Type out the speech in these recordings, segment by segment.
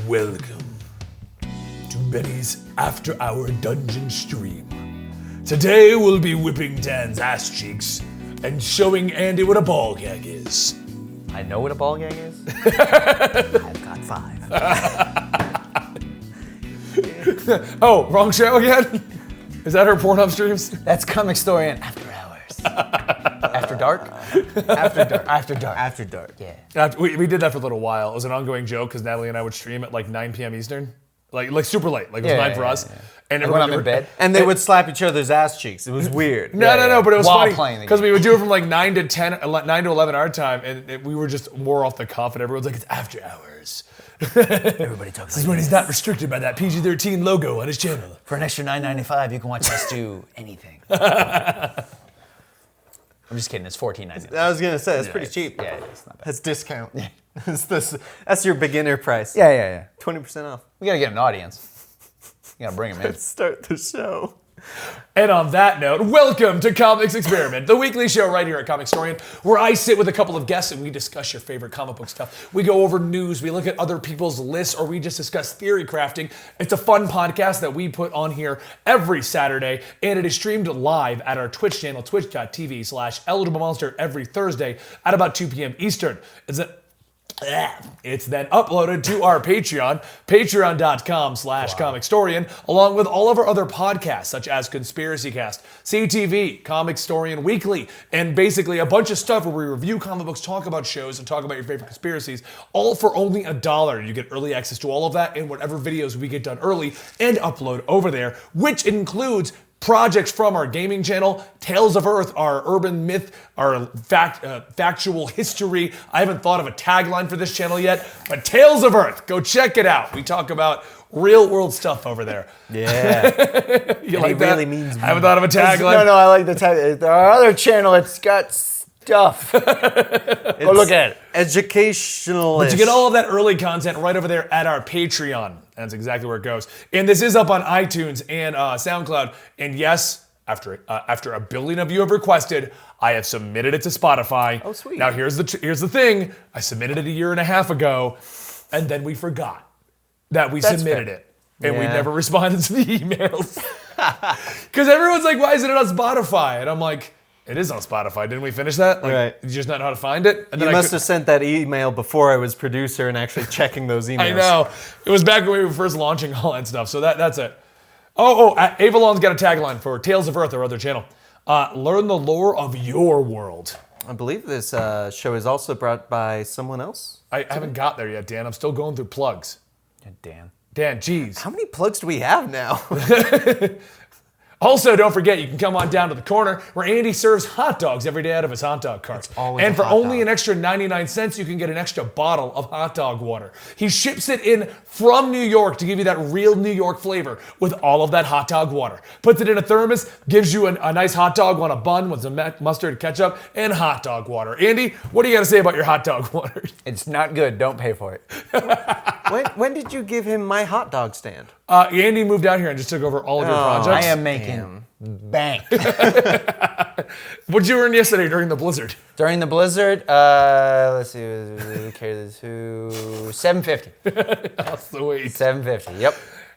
Welcome to Benny's After Hour Dungeon stream. Today we'll be whipping Dan's ass cheeks and showing Andy what a ball gag is. I know what a ball gag is. I've got 5. Oh, wrong show again? Is that her Pornhub streams? That's Comicstorian After Hours. After dark? After dark. After dark. After dark, yeah. We did that for a little while. It was an ongoing joke because Natalie and I would stream at like 9 p.m. Eastern. Like super late. Like it was 9 for us. Yeah. And when I'm in bed. And they would slap each other's ass cheeks. It was weird. No, but it was While funny playing the because game. we would do it from like 9 to 11 our time, and we were just more off the cuff, and everyone's like, it's after hours. Everybody talks This is when he's not restricted by that PG-13 logo on his channel. For an extra $9.95, you can watch us do anything. I'm just kidding, it's $14.99. I was gonna say, it's pretty cheap. Yeah, it's not bad. That's discount. Yeah. That's your beginner price. Yeah. 20% off. We gotta get an audience. You gotta bring them in. Let's start the show. And on that note, welcome to Comics Experiment, the weekly show right here at Comicstorian, where I sit with a couple of guests and we discuss your favorite comic book stuff. We go over news, we look at other people's lists, or we just discuss theory crafting. It's a fun podcast that we put on here every Saturday, and it is streamed live at our Twitch channel, twitch.tv/EligibleMonster every Thursday at about 2 p.m. Eastern. It's then uploaded to our Patreon, patreon.com/Comicstorian, along with all of our other podcasts, such as Conspiracy Cast, CTV, Comicstorian Weekly, and basically a bunch of stuff where we review comic books, talk about shows, and talk about your favorite conspiracies, all for only $1. You get early access to all of that and whatever videos we get done early and upload over there, which includes projects from our gaming channel, Tales of Earth, our urban myth, our factual history. I haven't thought of a tagline for this channel yet, but Tales of Earth, go check it out. We talk about real world stuff over there. Yeah. You like it that? really means I haven't thought of a tagline. No, I like the tagline. Our other channel, it's got stuff. Go look at it. Educational. But you get all of that early content right over there at our Patreon. That's exactly where it goes. And this is up on iTunes and SoundCloud. And yes, after 1 billion of you have requested, I have submitted it to Spotify. Oh, sweet. Now here's the thing. I submitted it a year and a half ago, and then we forgot that we submitted fair. it. And we Yeah. never responded to the emails. Because everyone's like, why isn't it on Spotify? And I'm like, it is on Spotify. Didn't we finish that? Like, Right. You just not know how to find it? And You then must have sent that email before I was producer and actually checking those emails. I know. It was back when we were first launching all that stuff. So that's it. Avalon's got a tagline for Tales of Earth, our other channel. Learn the lore of your world. I believe this show is also brought by someone else. I haven't got there yet, Dan. I'm still going through plugs. Yeah, Dan. Dan, geez. How many plugs do we have now? Also, don't forget, you can come on down to the corner where Andy serves hot dogs every day out of his hot dog cart. always And a for hot only dog. an extra 99 cents, you can get an extra bottle of hot dog water. He ships it in from New York to give you that real New York flavor with all of that hot dog water. Puts it in a thermos, gives you a nice hot dog on a bun with some mustard, ketchup, and hot dog water. Andy, what do you got to say about your hot dog water? It's not good, don't pay for it. when did you give him my hot dog stand? Andy moved out here and just took over all of your projects. I am making bank. What did you earn yesterday during the blizzard? During the blizzard, let's see, carry this to $7.50. That's the way. $7.50, yep.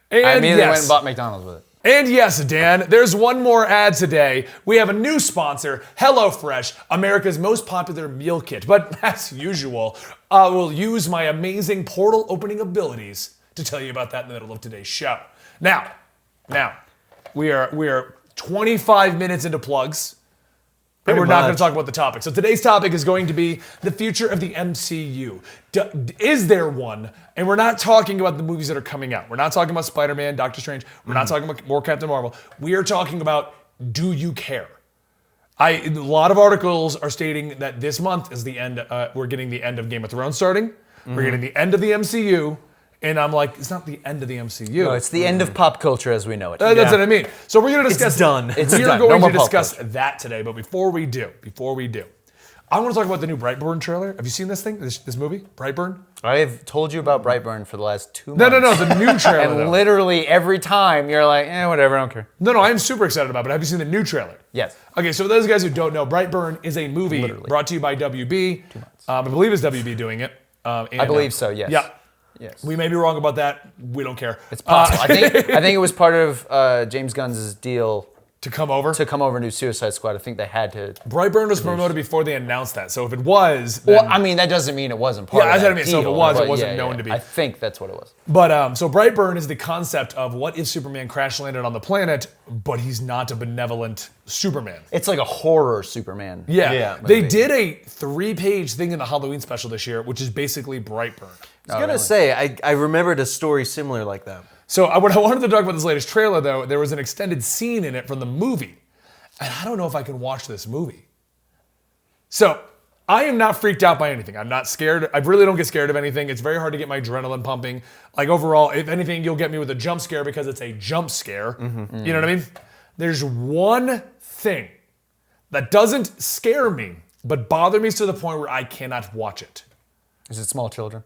And I immediately went yes. and bought McDonald's with it. And yes, Dan, there's one more ad today. We have a new sponsor, HelloFresh, America's most popular meal kit. But as usual, I will use my amazing portal opening abilities to tell you about that in the middle of today's show. Now, we are 25 minutes into plugs. And we're not going to talk about the topic. So today's topic is going to be the future of the MCU. Is there one? And we're not talking about the movies that are coming out. We're not talking about Spider-Man, Doctor Strange. We're not talking about more Captain Marvel. We are talking about, do you care? A lot of articles are stating that this month is the end. We're getting the end of Game of Thrones starting. We're getting the end of the MCU. And I'm like, it's not the end of the MCU. No, it's the end of pop culture as we know it. That's what I mean. So we're going to discuss. It's done. It's we are done. going No more to pop discuss culture. that today. But before we do, I want to talk about the new Brightburn trailer. Have you seen this thing? This movie, Brightburn? I have told you about Brightburn for the last 2 No, months. the new trailer. And though. literally every time you're like, whatever, I don't care. No, I am super excited about it. Have you seen the new trailer? Yes. Okay, so for those guys who don't know, Brightburn is a movie brought to you by WB. I believe it's WB doing it. I believe so, yes. Yeah. Yes. We may be wrong about that. We don't care. It's possible. I think it was part of James Gunn's deal to come over? to come over and do Suicide Squad. I think they had to. Brightburn was promoted before they announced that. So if it was, then, Well, I mean, that doesn't mean it wasn't part of that's that what I mean. So if it deal, was, it but wasn't known to be. I think that's what it was. But so Brightburn is the concept of what if Superman crash landed on the planet, but he's not a benevolent Superman. It's like a horror Superman. Yeah. They did a 3-page thing in the Halloween special this year, which is basically Brightburn. I was gonna say, I remembered a story similar like that. So what I wanted to talk about this latest trailer, though, there was an extended scene in it from the movie. And I don't know if I can watch this movie. So I am not freaked out by anything. I'm not scared. I really don't get scared of anything. It's very hard to get my adrenaline pumping. Like overall, if anything, you'll get me with a jump scare because it's a jump scare. You know what I mean? There's one thing that doesn't scare me, but bother me to the point where I cannot watch it. Is it small children?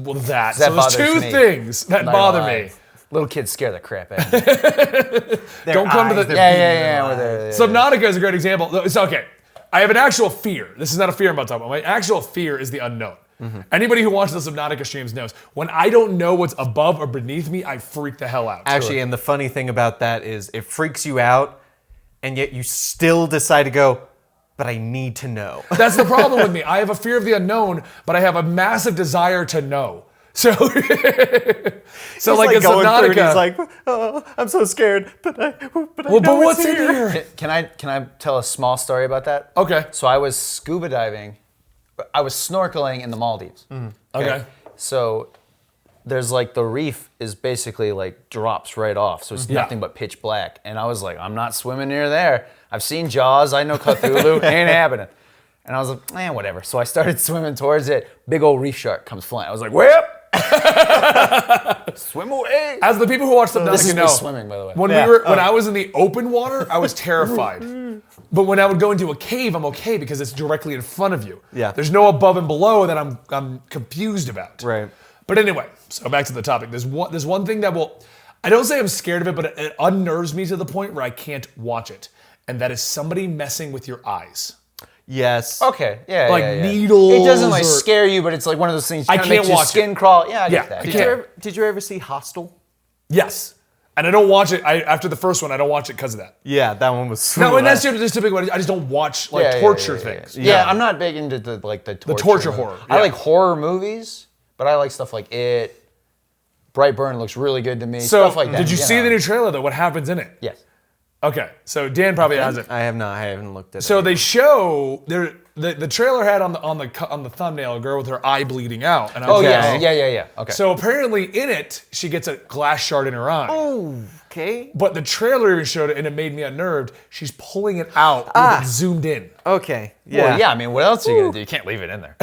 Well, that. That So there's bothers two me. things that Not bother gonna me. lie. Little kids scare the crap out of me. Don't come to the. Yeah. Subnautica is a great example. It's okay. I have an actual fear. This is not a fear I'm about to talk about. My actual fear is the unknown. Anybody who watches the Subnautica streams knows when I don't know what's above or beneath me, I freak the hell out. Actually, and the funny thing about that is it freaks you out, and yet you still decide to go, but I need to know. That's the problem with me. I have a fear of the unknown, but I have a massive desire to know. So, so He's like in going through Subnautica, and he's like, oh, I'm so scared, but I know but it's what's in here. here? Can I tell a small story about that? Okay. So I was scuba diving. I was snorkeling in the Maldives. Okay. So there's like the reef is basically like drops right off. So it's nothing but pitch black. And I was like, I'm not swimming near there. I've seen Jaws. I know Cthulhu. Ain't happening. And I was like, whatever. So I started swimming towards it. Big old reef shark comes flying. I was like, whip! Swim away. As the people who watch This is Subnautica me know, swimming, by the way. when when I was in the open water, I was terrified. But when I would go into a cave, I'm okay because it's directly in front of you. Yeah. There's no above and below that I'm confused about. Right. But anyway, so back to the topic. There's one thing that I don't say I'm scared of it, but it unnerves me to the point where I can't watch it. And that is somebody messing with your eyes. Yes. Okay, yeah, Like yeah. needles It doesn't like or- scare you, but it's like one of those things. I Kinda can't makes your watch skin it. crawl. Yeah, I Yeah, get that. I can't. Did you ever see Hostel? Yes. And I don't watch it. After the first one, I don't watch it because of that. Yeah, that one was. No, and that's just typically what I just don't watch like torture things. Yeah, I'm not big into the torture horror, I yeah. like horror movies, but I like stuff like It. Brightburn looks really good to me. So, stuff like that. did you see the new trailer though? What happens in it? Yes. Okay, so Dan probably hasn't. I have not. I haven't looked at it. So they show the trailer had on the thumbnail a girl with her eye bleeding out. And I was Oh like, yeah. Okay. So apparently in it she gets a glass shard in her eye. Oh, okay. But the trailer even showed it, and it made me unnerved. She's pulling it out with it zoomed in. Okay. Yeah. Well, yeah. I mean, what else are you gonna do? You can't leave it in there.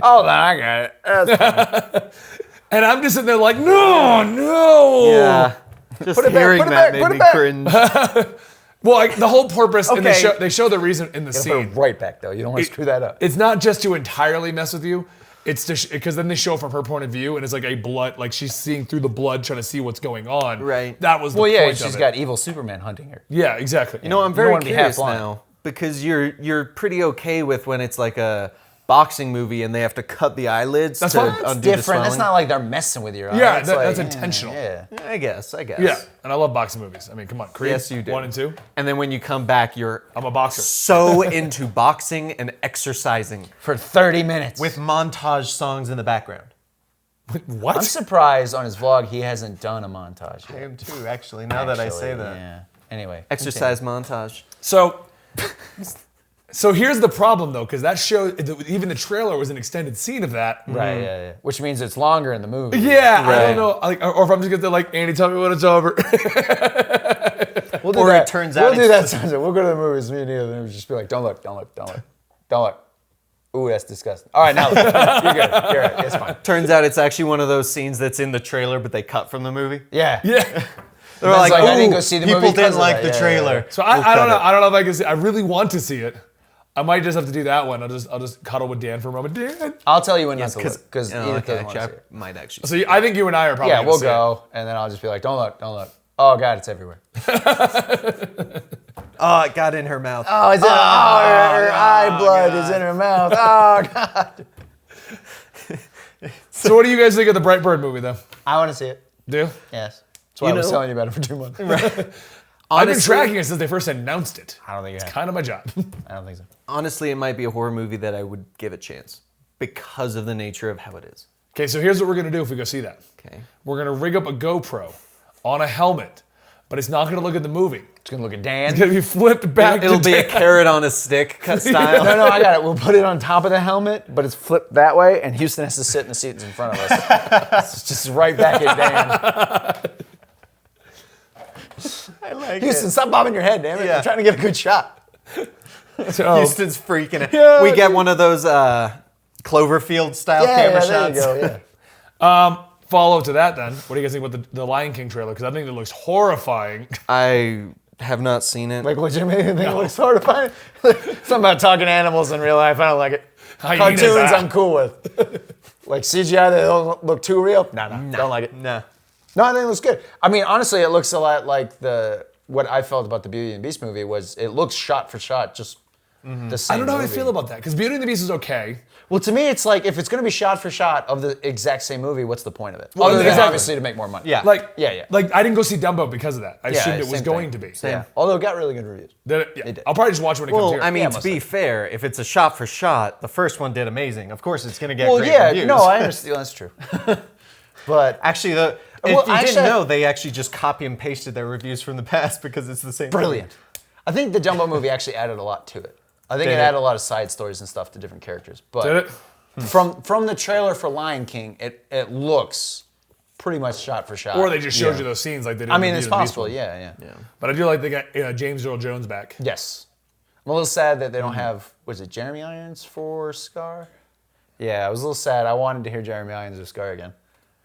Oh, then I got it. That's fine. And I'm just sitting there like, no. Yeah. Just Put it back, hearing put it that back, put made it me back. cringe. Well, like, the whole purpose in the Okay. show, they show the reason in the Put scene. it right back though. You don't want to screw that up. It's not just to entirely mess with you. It's to because then they show from her point of view, and it's like a blood, like she's seeing through the blood, trying to see what's going on. Right. That was the Well, yeah, point she's of it. got evil Superman hunting her. Yeah, exactly. You know, I'm You very don't wanna be curious half blind. now because you're pretty okay with when it's like a boxing movie and they have to cut the eyelids That's to fine. undo That's the different. That's swelling. not like they're messing with your eye. Yeah, It's that's like, intentional. Yeah. I guess. Yeah, and I love boxing movies. I mean, come on, Creed Yes, you do. 1 and 2. And then when you come back, you're I'm a boxer. so into boxing and exercising For 30 minutes. with montage songs in the background. What? I'm surprised on his vlog he hasn't done a montage I yet. am too, actually. Now that I say Actually, that, Yeah. Anyway. exercise montage. So here's the problem though, because that show, even the trailer was an extended scene of that. Right, yeah. Which means it's longer in the movie. Yeah, I Right. don't know, like, or if I'm just gonna like, Andy, tell me when it's over. We'll do Or that. it turns we'll out do that it's- sometime. We'll go to the movies, me and you, and then we'll just be like, don't look. Ooh, that's disgusting. All right, now look. You're good. You're right. It's fine. Turns out it's actually one of those scenes that's in the trailer, but they cut from the movie. Yeah. Yeah. They're That's like, I didn't "Ooh, go see the people movie 'cause didn't of like that." the Yeah, trailer. yeah. So I We'll don't cut know. it. I don't know if I can see. I really want to see it. I might just have to do that one. I'll just cuddle with Dan for a moment. Dan. I'll tell you when not to look, because You know, Edith okay, doesn't want to see I it. might actually. So I think you and I are probably. Yeah, gonna we'll see it. go, and then I'll just be like, don't look. Oh, God, it's everywhere. Oh, it got in her mouth. Oh, it's in her eye blood is in her mouth. Oh, God. So what do you guys think of the Brightburn movie, though? I want to see it. Do? Yes. That's why I was telling you about it for 2 months. I've been tracking it since they first announced it. I don't think It's kind of my job. I don't think so. Honestly, it might be a horror movie that I would give a chance because of the nature of how it is. Okay, so here's what we're going to do if we go see that. Okay. We're going to rig up a GoPro on a helmet, but it's not going to look at the movie. It's going to look at Dan. It's going to be flipped back It'll to be a Dan. carrot on a stick style. No, I got it. We'll put it on top of the helmet, but it's flipped that way, and Houston has to sit in the seats in front of us. It's just right back at Dan. I like Houston, stop bobbing your head, damn it. Yeah. I'm trying to get a good shot. So, Houston's freaking out. Yeah, we get one of those Cloverfield style camera shots. There you go, yeah. follow to that then. What do you guys think about the Lion King trailer? Because I think it looks horrifying. I have not seen it. Like, legitimately, think it looks horrifying? Something about talking animals in real life, I don't like it. Hyenas, Cartoons, ah. I'm cool with. Like CGI that don't look too real? No, don't like it. No. No, I think it looks good. I mean, honestly, it looks a lot like what I felt about the Beauty and the Beast movie was it looks shot for shot, just the same I don't know how I movie. feel about that. Because Beauty and the Beast is okay. Well, to me, it's like, if it's going to be shot for shot of the exact same movie, what's the point of it? Well, Other than exactly. obviously to make more money. Yeah. Like, Yeah. Like, I didn't go see Dumbo because of that. I assumed it was same going thing. to be. Yeah. Although it got really good reviews. Did it? Yeah. did. I'll probably just watch it when it comes Well, here. I mean, Yeah, to mostly. be fair, if it's a shot for shot, the first one did amazing. Of course, it's going to get Well, great yeah, reviews. no, I understand. That's true. But Actually, if Well, you actually- didn't know, they actually just copy and pasted their reviews from the past because it's the same. brilliant. I think the Dumbo movie actually added a lot to it. I think Did it it? added a lot of side stories and stuff to different characters. But Did it? from the trailer for Lion King, it looks pretty much shot for shot. Or they just showed Yeah. you those scenes like they did. I in mean, the it's Beauty and the Beast possible. one. Yeah. But I do like they got James Earl Jones back. Yes. I'm a little sad that they don't have, was it Jeremy Irons for Scar? Yeah, I was a little sad. I wanted to hear Jeremy Irons or Scar again.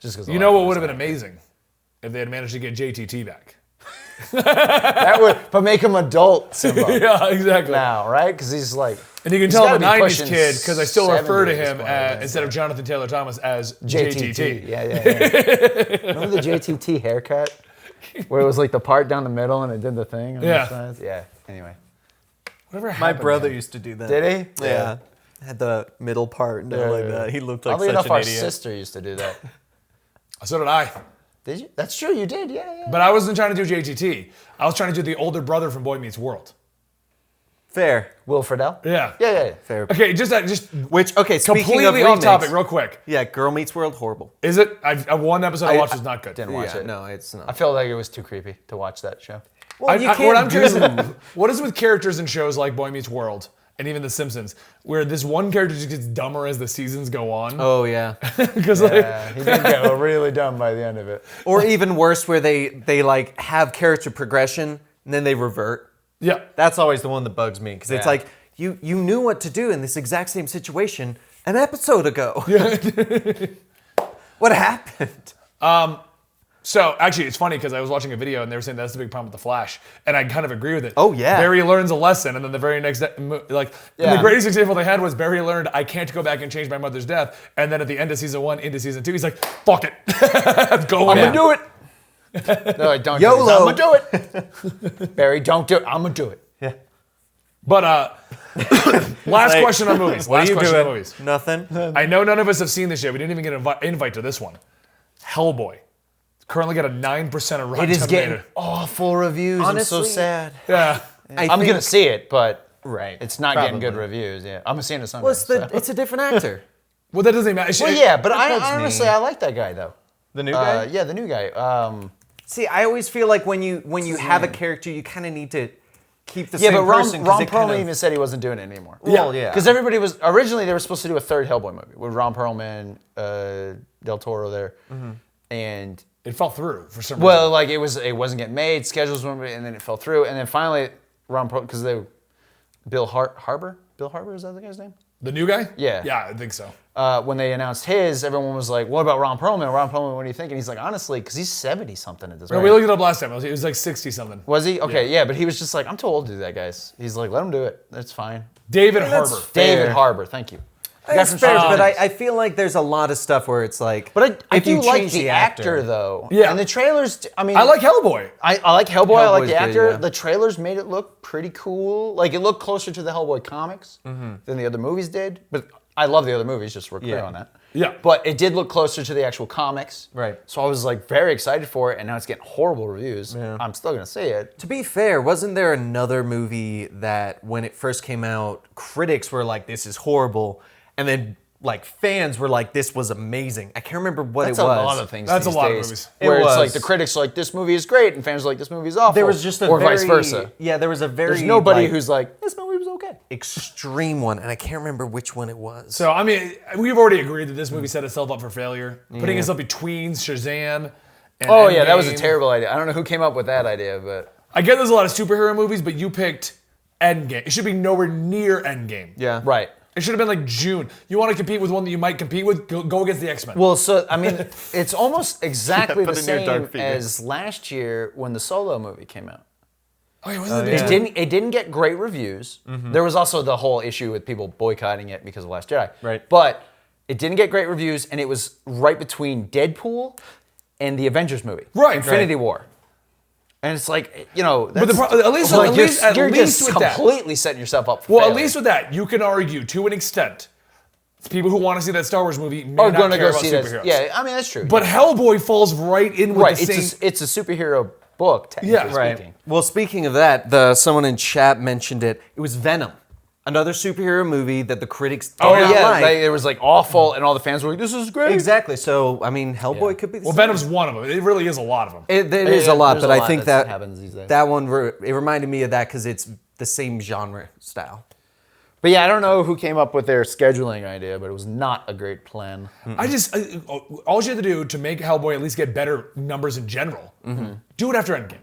Just because You know what would have been amazing? If they had managed to get JTT back. that would, but make him adult Simba Yeah, exactly. now, right? Because he's like, And you can he's tell I'm gotta a be 90s pushing kid because I still 70 refer to at this him point, as, yeah. instead of Jonathan Taylor Thomas as JTT. Yeah. Remember the JTT haircut where it was like the part down the middle and it did the thing on Yeah. the sides? Yeah. Anyway, Whatever My happened brother to him? used to do that. did he? Yeah. Had the middle part down like that. He looked like Oddly such enough, an our idiot. sister used to do that. So did I. Did you? That's true. You did. Yeah. But I wasn't trying to do JTT. I was trying to do the older brother from Boy Meets World. Fair. Will Friedle? Yeah. Yeah. Fair. Okay, just Which, okay, speaking completely of off remakes, topic, real quick. Yeah, Girl Meets World, horrible. Is it? One episode I watched was not good. Didn't watch Yeah, it. no, it's not. I felt like it was too creepy to watch that show. Well, What I'm curious about, what is with characters in shows like Boy Meets World and even The Simpsons, where this one character just gets dumber as the seasons go on? Oh, yeah. Because Yeah, he did get really dumb by the end of it. Or even worse, where they like have character progression and then they revert. yeah. That's always the one that bugs me because it's Yeah. like you knew what to do in this exact same situation an episode ago. What happened? So actually, it's funny because I was watching a video and they were saying that's the big problem with the Flash, and I kind of agree with it. Oh, yeah. Barry learns a lesson, and then the very next, and the Yeah. greatest example they had was Barry learned I can't go back and change my mother's death, and then at the end of season 1 into season 2, he's like, "Fuck it, go I'm in." gonna do it. No, don't YOLO. do it. I'm gonna do it. Barry, don't do it. I'm gonna do it. Yeah. But last Like, question on movies. What Last are you question doing? on movies. Nothing. I know none of us have seen this yet. We didn't even get an invite to this one. Hellboy. Currently got a 9% of Rotten It is getting Tomatoes. awful reviews. I'm so Honestly, sad. Yeah. I'm gonna see it, but Right. it's not getting good Probably. reviews. Yeah, I'm gonna see it in Sunday. Well, it's a different actor. Well, that doesn't matter. Well, yeah, but bugs I honestly me. I like that guy though. The new guy? Yeah, the new guy. See, I always feel like when you have a character, you kind of need to keep the Yeah, same but Ron person. 'cause it Perlman kind of- even said he wasn't doing it anymore. Well, yeah. Because everybody was originally they were supposed to do a third Hellboy movie with Ron Perlman, Del Toro there, and It fell through for some reason. well, like it wasn't getting made, schedules weren't, and then it fell through, and then finally Ron Perlman because they Bill Harbor, is that the guy's name? The new guy? Yeah. Yeah, I think so. When they announced his, everyone was like, "What about Ron Perlman? Ron Perlman, what do you think?" And he's like, "Honestly, because he's 70 something at this No, point." we looked it up last time. It was like 60 something. Was he? Okay, yeah, but he was just like, "I'm too old to do that, guys." He's like, "Let him do it. That's fine." David that's Harbour. fair. David Harbour, thank you. The guy It's from fair, Stranger but Things. I feel like there's a lot of stuff where it's like, But I if do you like change the actor though. Yeah. And the trailers, I mean, I like Hellboy. I like Hellboy. I like Hellboy's the good, actor. yeah. The trailers made it look pretty cool. Like it looked closer to the Hellboy comics than the other movies did. But I love the other movies. Just we're clear Yeah. on that. Yeah. But it did look closer to the actual comics. Right. So I was like very excited for it, and now it's getting horrible reviews. Yeah. I'm still gonna see it. To be fair, wasn't there another movie that when it first came out, critics were like, this is horrible, and then like fans were like, this was amazing. I can't remember what That's it was. a lot of things. That's a these lot of days, movies. Where It it's like was. the critics are like, this movie is great, and fans are like, this movie is awful. There was just a or very, vice versa. Yeah, there was a very There's nobody like, who's like, this movie was okay. extreme one, and I can't remember which one it was. So, I mean, we've already agreed that this movie set itself up for failure, putting itself between Shazam and Oh yeah, that was a Endgame. terrible idea. I don't know who came up with that idea, but I get there's a lot of superhero movies, but you picked Endgame. It should be nowhere near Endgame. yeah, right. It should have been like June. You want to compete with one that you might compete with? Go against the X-Men. Well, so I mean, it's almost exactly Put the in your dark same figure. as last year when the Solo movie came out. oh, yeah, wasn't yeah. It didn't get great reviews. There was also the whole issue with people boycotting it because of Last Jedi. Right. But it didn't get great reviews, and it was right between Deadpool and the Avengers movie. Right, Infinity right. War. And it's like, you know, But that's, at least, like with you're just that. completely setting yourself up for Well, at failure. least with that, you can argue to an extent. People who want to see that Star Wars movie may Are not going to care go about see superheroes. that. Yeah, I mean, that's true. But Hellboy falls right in with right, the same. it's a superhero book, technically Yeah. speaking. Well, speaking of that, someone in chat mentioned it. It was Venom, another superhero movie that the critics did Oh, not Yeah, like. it was like awful, and all the fans were like, "This is great." Exactly. So, I mean, Hellboy could be the Well, same. Venom's one of them. It really is a lot of them. It is a lot, there's but a I lot think that that happens these days. that one it reminded me of that because it's the same genre style. But yeah, I don't know who came up with their scheduling idea, but it was not a great plan. I just all you have to do to make Hellboy at least get better numbers in general, do it after Endgame.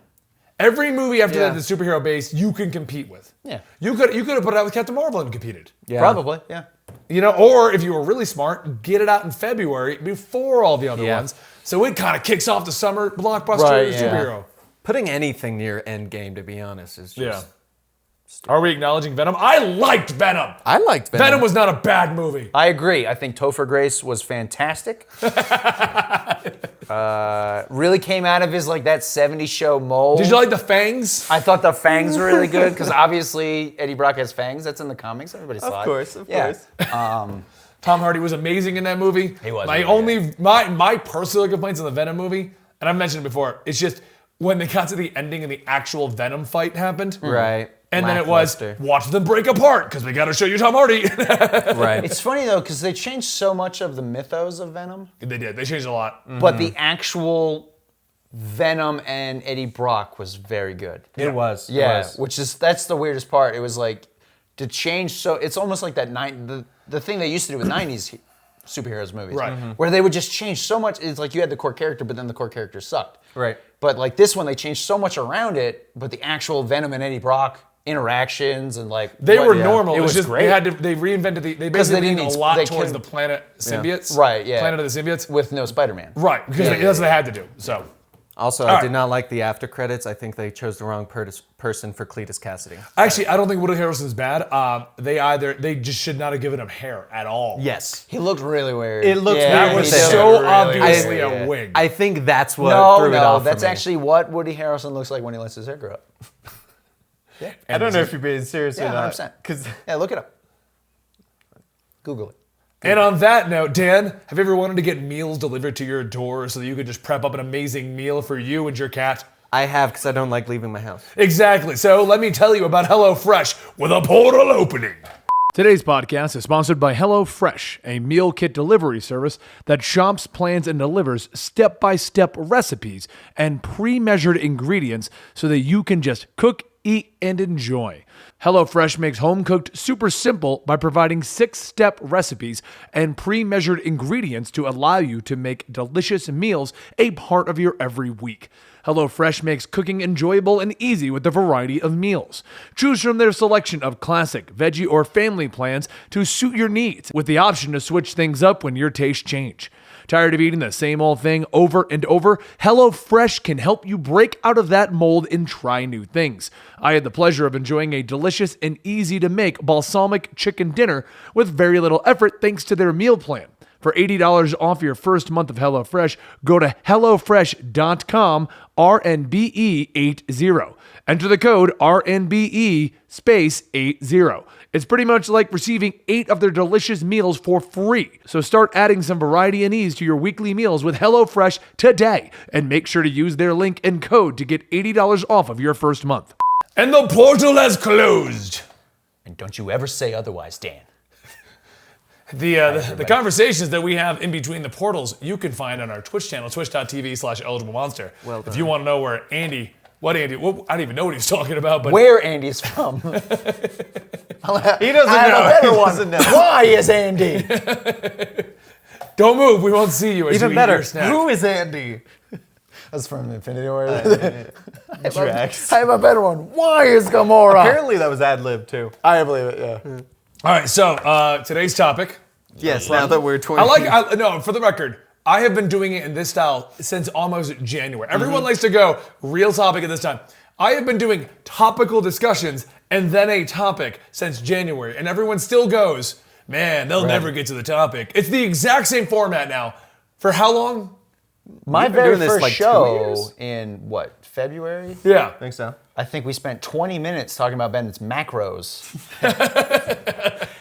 Every movie after Yeah. that that's superhero based, you can compete with. Yeah. You could have put it out with Captain Marvel and competed. Yeah. Probably, yeah. You know, or if you were really smart, get it out in February before all the other Yeah. ones. So it kind of kicks off the summer blockbuster Right, yeah. superhero. Putting anything near Endgame, to be honest, is just. Yeah. Are we acknowledging Venom? I liked Venom. I liked Venom. Venom was not a bad movie. I agree. I think Topher Grace was fantastic. Really came out of his like that 70s show mold. Did you like the fangs? I thought the fangs were really good because obviously Eddie Brock has fangs. That's in the comics. Everybody saw it. Of course, of Yeah. course. Tom Hardy was amazing in that movie. He was My really only my personal complaints on the Venom movie, and I've mentioned it before, it's just when they got to the ending and the actual Venom fight happened. Right. And then it was Lackluster. watch them break apart because we got to show you Tom Hardy. Right. It's funny though because they changed so much of the mythos of Venom, They did. They changed a lot. but the actual Venom and Eddie Brock was very good. It was. Yeah, It was. that's the weirdest part. It was like to change so it's almost like that the thing they used to do with 90s superheroes movies. Right. Where they would just change so much. It's like you had the core character, but then the core character sucked. Right. But like this one, they changed so much around it, but the actual Venom and Eddie Brock interactions and like They were yeah. normal. It It was was just great. they reinvented they they basically didn't leaned a need- lot they towards could- the planet symbiotes. Right, yeah. Planet of the symbiotes. with no Spider-Man. Right. Because that's what they had to do. So Also, All I did right. not like the after credits. I think they chose the wrong person for Cletus Cassidy. actually, I don't think Woody Harrelson's bad. They just should not have given him hair at all. Yes. He looked really weird. It looked yeah, That weird. was He did. so really obviously weird. a wig. I think that's what No, threw it no, off for that's me. actually what Woody Harrelson looks like when he lets his hair grow up. I don't know if you're being serious Yeah, or not. 100%. Because Yeah, look it up. Google it. And on that note, Dan, have you ever wanted to get meals delivered to your door so that you could just prep up an amazing meal for you and your cat? I have, because I don't like leaving my house. Exactly. So let me tell you about HelloFresh with a portal opening. Today's podcast is sponsored by HelloFresh, a meal kit delivery service that shops, plans, and delivers step-by-step recipes and pre-measured ingredients so that you can just cook, eat, and enjoy. HelloFresh makes home-cooked super simple by providing 6-step recipes and pre-measured ingredients to allow you to make delicious meals a part of your every week. HelloFresh makes cooking enjoyable and easy with a variety of meals. Choose from their selection of classic, veggie, or family plans to suit your needs, with the option to switch things up when your tastes change. Tired of eating the same old thing over and over? HelloFresh can help you break out of that mold and try new things. I had the pleasure of enjoying a delicious and easy to make balsamic chicken dinner with very little effort thanks to their meal plan. For $80 off your first month of HelloFresh, go to HelloFresh.com, RNBE80. Enter the code RNBE space 80. It's pretty much like receiving 8 of their delicious meals for free. So start adding some variety and ease to your weekly meals with HelloFresh today. And make sure to use their link and code to get $80 off of your first month. And the portal has closed. And don't you ever say otherwise, Dan. The conversations that we have in between the portals, you can find on our Twitch channel, twitch.tv/eligiblemonster. Well done. If you want to know where Andy, I don't even know what he's talking about, but Where Andy's from. He doesn't I have know. a better He one. doesn't know. Why is Andy? don't move, we won't see you as Even you eat better, your snack. who is Andy? That's from Infinity War. Drax. I have a better one. Why is Gamora? Apparently that was ad-lib too. I believe it, yeah. All right, so today's topic. Yes, now that we're 20. No, for the record, I have been doing it in this style since almost January. Everyone likes to go real topic at this time. I have been doing topical discussions and then a topic since January, and everyone still goes, man, they'll never get to the topic. It's the exact same format now. For how long? My You've been very doing this first like 2 show years? in, what, February? Yeah. I think so. I think we spent 20 minutes talking about Bennett's macros.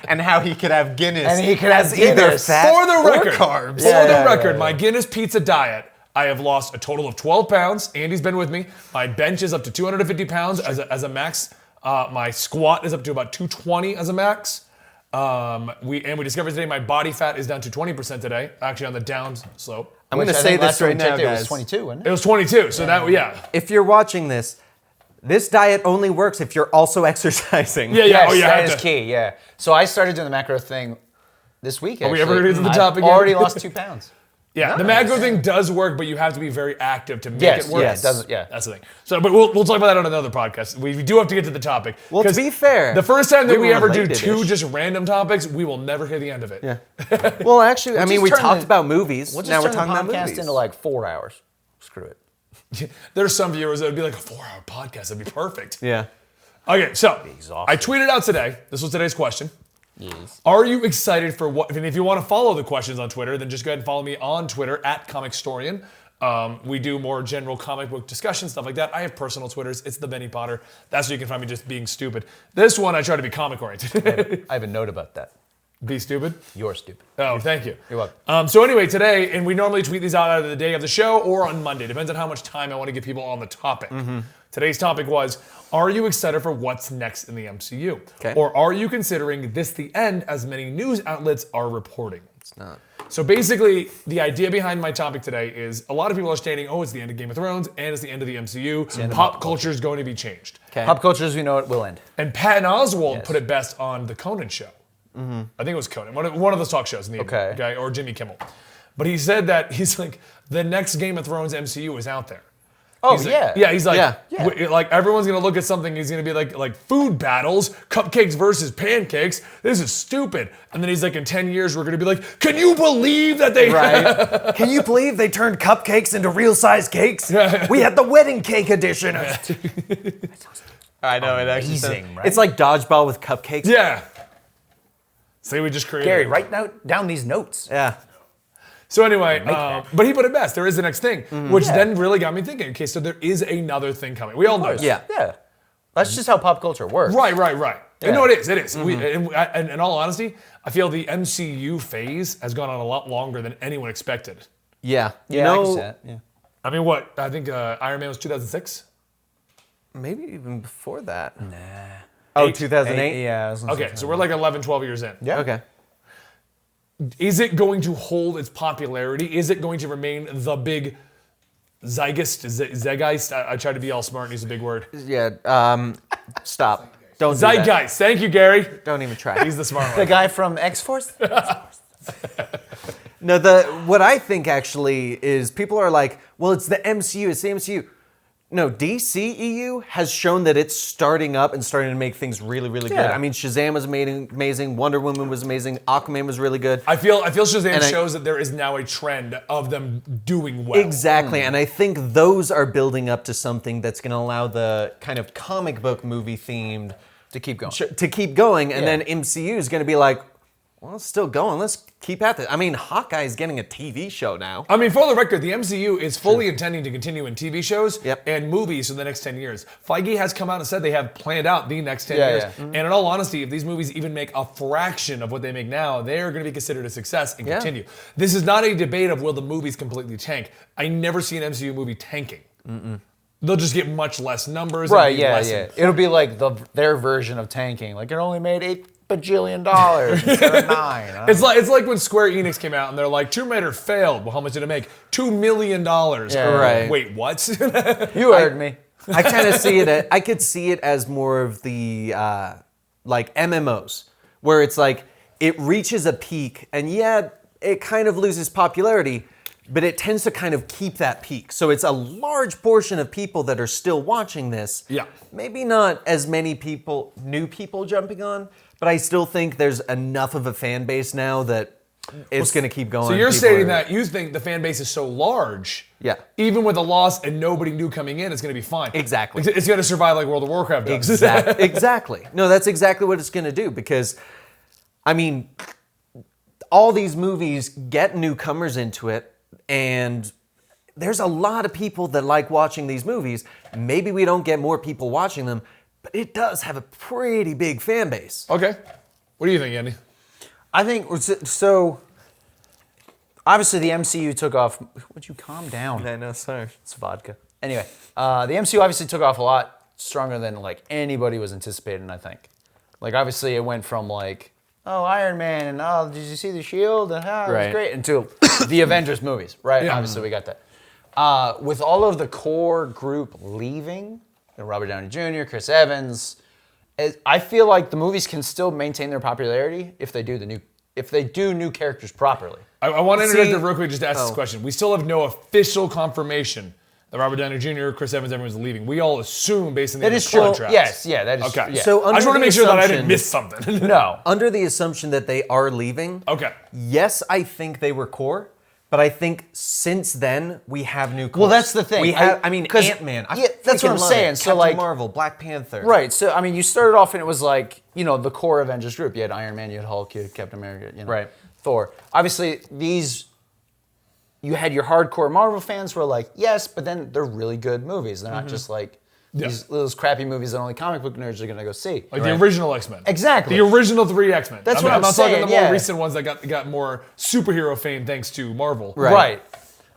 And how he could have Guinness. And he could have as either Guinness. fat For the record, or carbs. For the record, my Guinness pizza diet, I have lost a total of 12 pounds. Andy's been with me. My bench is up to 250 pounds as a max. My squat is up to about 220 as a max. We discovered today my body fat is down to 20% today, actually on the down slope. I'm going to say this right now, It guys. was 22, wasn't It it? was 22, so yeah. If you're watching this, this diet only works if you're also exercising. Yeah, Yes, oh yeah. that is key, yeah. So I started doing the macro thing this week, Are we actually. ever gonna get to the I've topic yet? already lost 2 pounds. Yeah, the macro thing does work, but you have to be very active to make Yes, it work. yes. It doesn't, yeah. That's the thing. So, but we'll talk about that on another podcast. We do have to get to the topic. Well, to 'Cause be fair, the first time that we we were ever do related-ish. 2 just random topics, we will never hear the end of it. Yeah. Well, actually, I mean, just we turn talked the- about movies. We'll just now we're turn the talking about podcast movies. into like 4 hours. Screw it. There's some viewers that would be like a 4-hour podcast. That'd be perfect. Yeah. Okay, so exhausting. I tweeted out today. This was today's question. Yes. Are you excited for what? And if you want to follow the questions on Twitter, then just go ahead and follow me on Twitter at Comicstorian. We do more general comic book discussion, stuff like that. I have personal Twitters. It's the Benny Potter. That's where you can find me just being stupid. This one, I try to be comic oriented. I have a note about that. Be stupid? You're stupid. Oh, thank you. You're welcome. So anyway, today, and we normally tweet these out either the day of the show or on Monday. Depends on how much time I want to give people on the topic. Today's topic was, are you excited for what's next in the MCU? Okay. Or are you considering this the end as many news outlets are reporting? It's not. So basically, the idea behind my topic today is a lot of people are stating, oh, it's the end of Game of Thrones and it's the end of the MCU. Pop culture is going to be changed. Okay. Pop culture, as we know it, will end. And Patton Oswalt Yes. put it best on the Conan show. I think it was Conan, one of the talk shows in the evening, Okay. or Jimmy Kimmel. But he said that he's like, the next Game of Thrones MCU is out there. Oh, He's like- yeah. yeah, he's like, Yeah. like everyone's gonna look at something. He's gonna be like food battles, cupcakes versus pancakes. This is stupid. And then he's like, in 10 years, we're gonna be like, can you believe that they? Right. Can you believe they turned cupcakes into real-size cakes? We had the wedding cake edition. I know, it actually Amazing, right? It's like dodgeball with cupcakes. Yeah. Say we just created. Gary, it. write down these notes. Yeah. So anyway, that. but he put it best. There is the next thing, which then really got me thinking. Okay, so there is another thing coming. We all know. Yeah. Yeah. That's just how pop culture works. Right. Yeah. No, it is. It is. And in all honesty, I feel the MCU phase has gone on a lot longer than anyone expected. Yeah. You Yeah, I can know, see that. Yeah. I mean, what? I think Iron Man was 2006. maybe even before that. Nah. Oh, 2008? Yeah. I was gonna Okay, say so we're like 11, 12 years in. Yeah. Okay. Is it going to hold its popularity? Is it going to remain the big zeitgeist? I try to be all smart and use a big word. Yeah. Stop. Don't do that. Zeitgeist. Thank you, Gary. Don't even try. He's the smart The one. guy from X-Force? No, what I think actually is people are like, well, it's the MCU, it's the MCU. No, DCEU has shown that it's starting up and starting to make things really, really good. Yeah. I mean, Shazam was amazing, Wonder Woman was amazing, Aquaman was really good. I feel Shazam And shows that there is now a trend of them doing well. Exactly, and I think those are building up to something that's going to allow the kind of comic book movie themed To keep going. to keep going, and Yeah. then MCU is going to be like, well, it's still going. Let's keep at it. I mean, Hawkeye's getting a TV show now. I mean, for the record, the MCU is fully intending to continue in TV shows and movies for the next 10 years. Feige has come out and said they have planned out the next 10 years. And in all honesty, if these movies even make a fraction of what they make now, they're going to be considered a success and continue. This is not a debate of will the movies completely tank. I never see an MCU movie tanking. They'll just get much less numbers. Right, It'll be like their version of tanking. Like, it only made $8 bajillion instead of $9. It's like when Square Enix came out and they're like, Tomb Raider failed. Well, how much did it make? $2 million. Right. Wait, what? You heard me. I kind of see it. I could see it as more of the like MMOs, where it's like it reaches a peak, and it kind of loses popularity, but it tends to kind of keep that peak. So it's a large portion of people that are still watching this. Yeah. Maybe not as many people, new people jumping on, but I still think there's enough of a fan base now that it's going to keep going. So you're stating that you think the fan base is so large, even with a loss and nobody new coming in, it's going to be fine. Exactly. It's going to survive like World of Warcraft does. Exactly. No, that's exactly what it's going to do, because, I mean, all these movies get newcomers into it, and there's a lot of people that like watching these movies. Maybe we don't get more people watching them, but it does have a pretty big fan base. Okay. What do you think, Andy? I think, so, obviously the MCU took off. Would you calm down? I know, sorry. It's vodka. Anyway, the MCU obviously took off a lot stronger than like anybody was anticipating, I think. Like, obviously it went from like, oh, Iron Man, and oh, did you see the Shield? And it was great. Until the Avengers movies, right? Yeah. Obviously we got that. With all of the core group leaving, Robert Downey Jr., Chris Evans, I feel like the movies can still maintain their popularity if they do new characters properly. I want to interject real quick just to ask this question. We still have no official confirmation that Robert Downey Jr., Chris Evans, everyone's leaving. We all assume based on the contracts. Yes, that is okay. Yeah. So I just want to make sure that I didn't miss something. No. Under the assumption that they are leaving, yes, I think they were core. But I think since then we have new cores. Well, that's the thing. We have, Ant-Man. That's what I'm saying. So like Marvel, Black Panther. Right. So I mean, you started off and it was like, the core Avengers group. You had Iron Man, you had Hulk, you had Captain America, Thor. Obviously, you had your hardcore Marvel fans who were like, yes, but then they're really good movies. They're not just like those crappy movies that only comic book nerds are going to go see. Like the original X-Men. Exactly. The original 3 X-Men. That's what I'm not saying. talking the more recent ones that got more superhero fame thanks to Marvel. Right.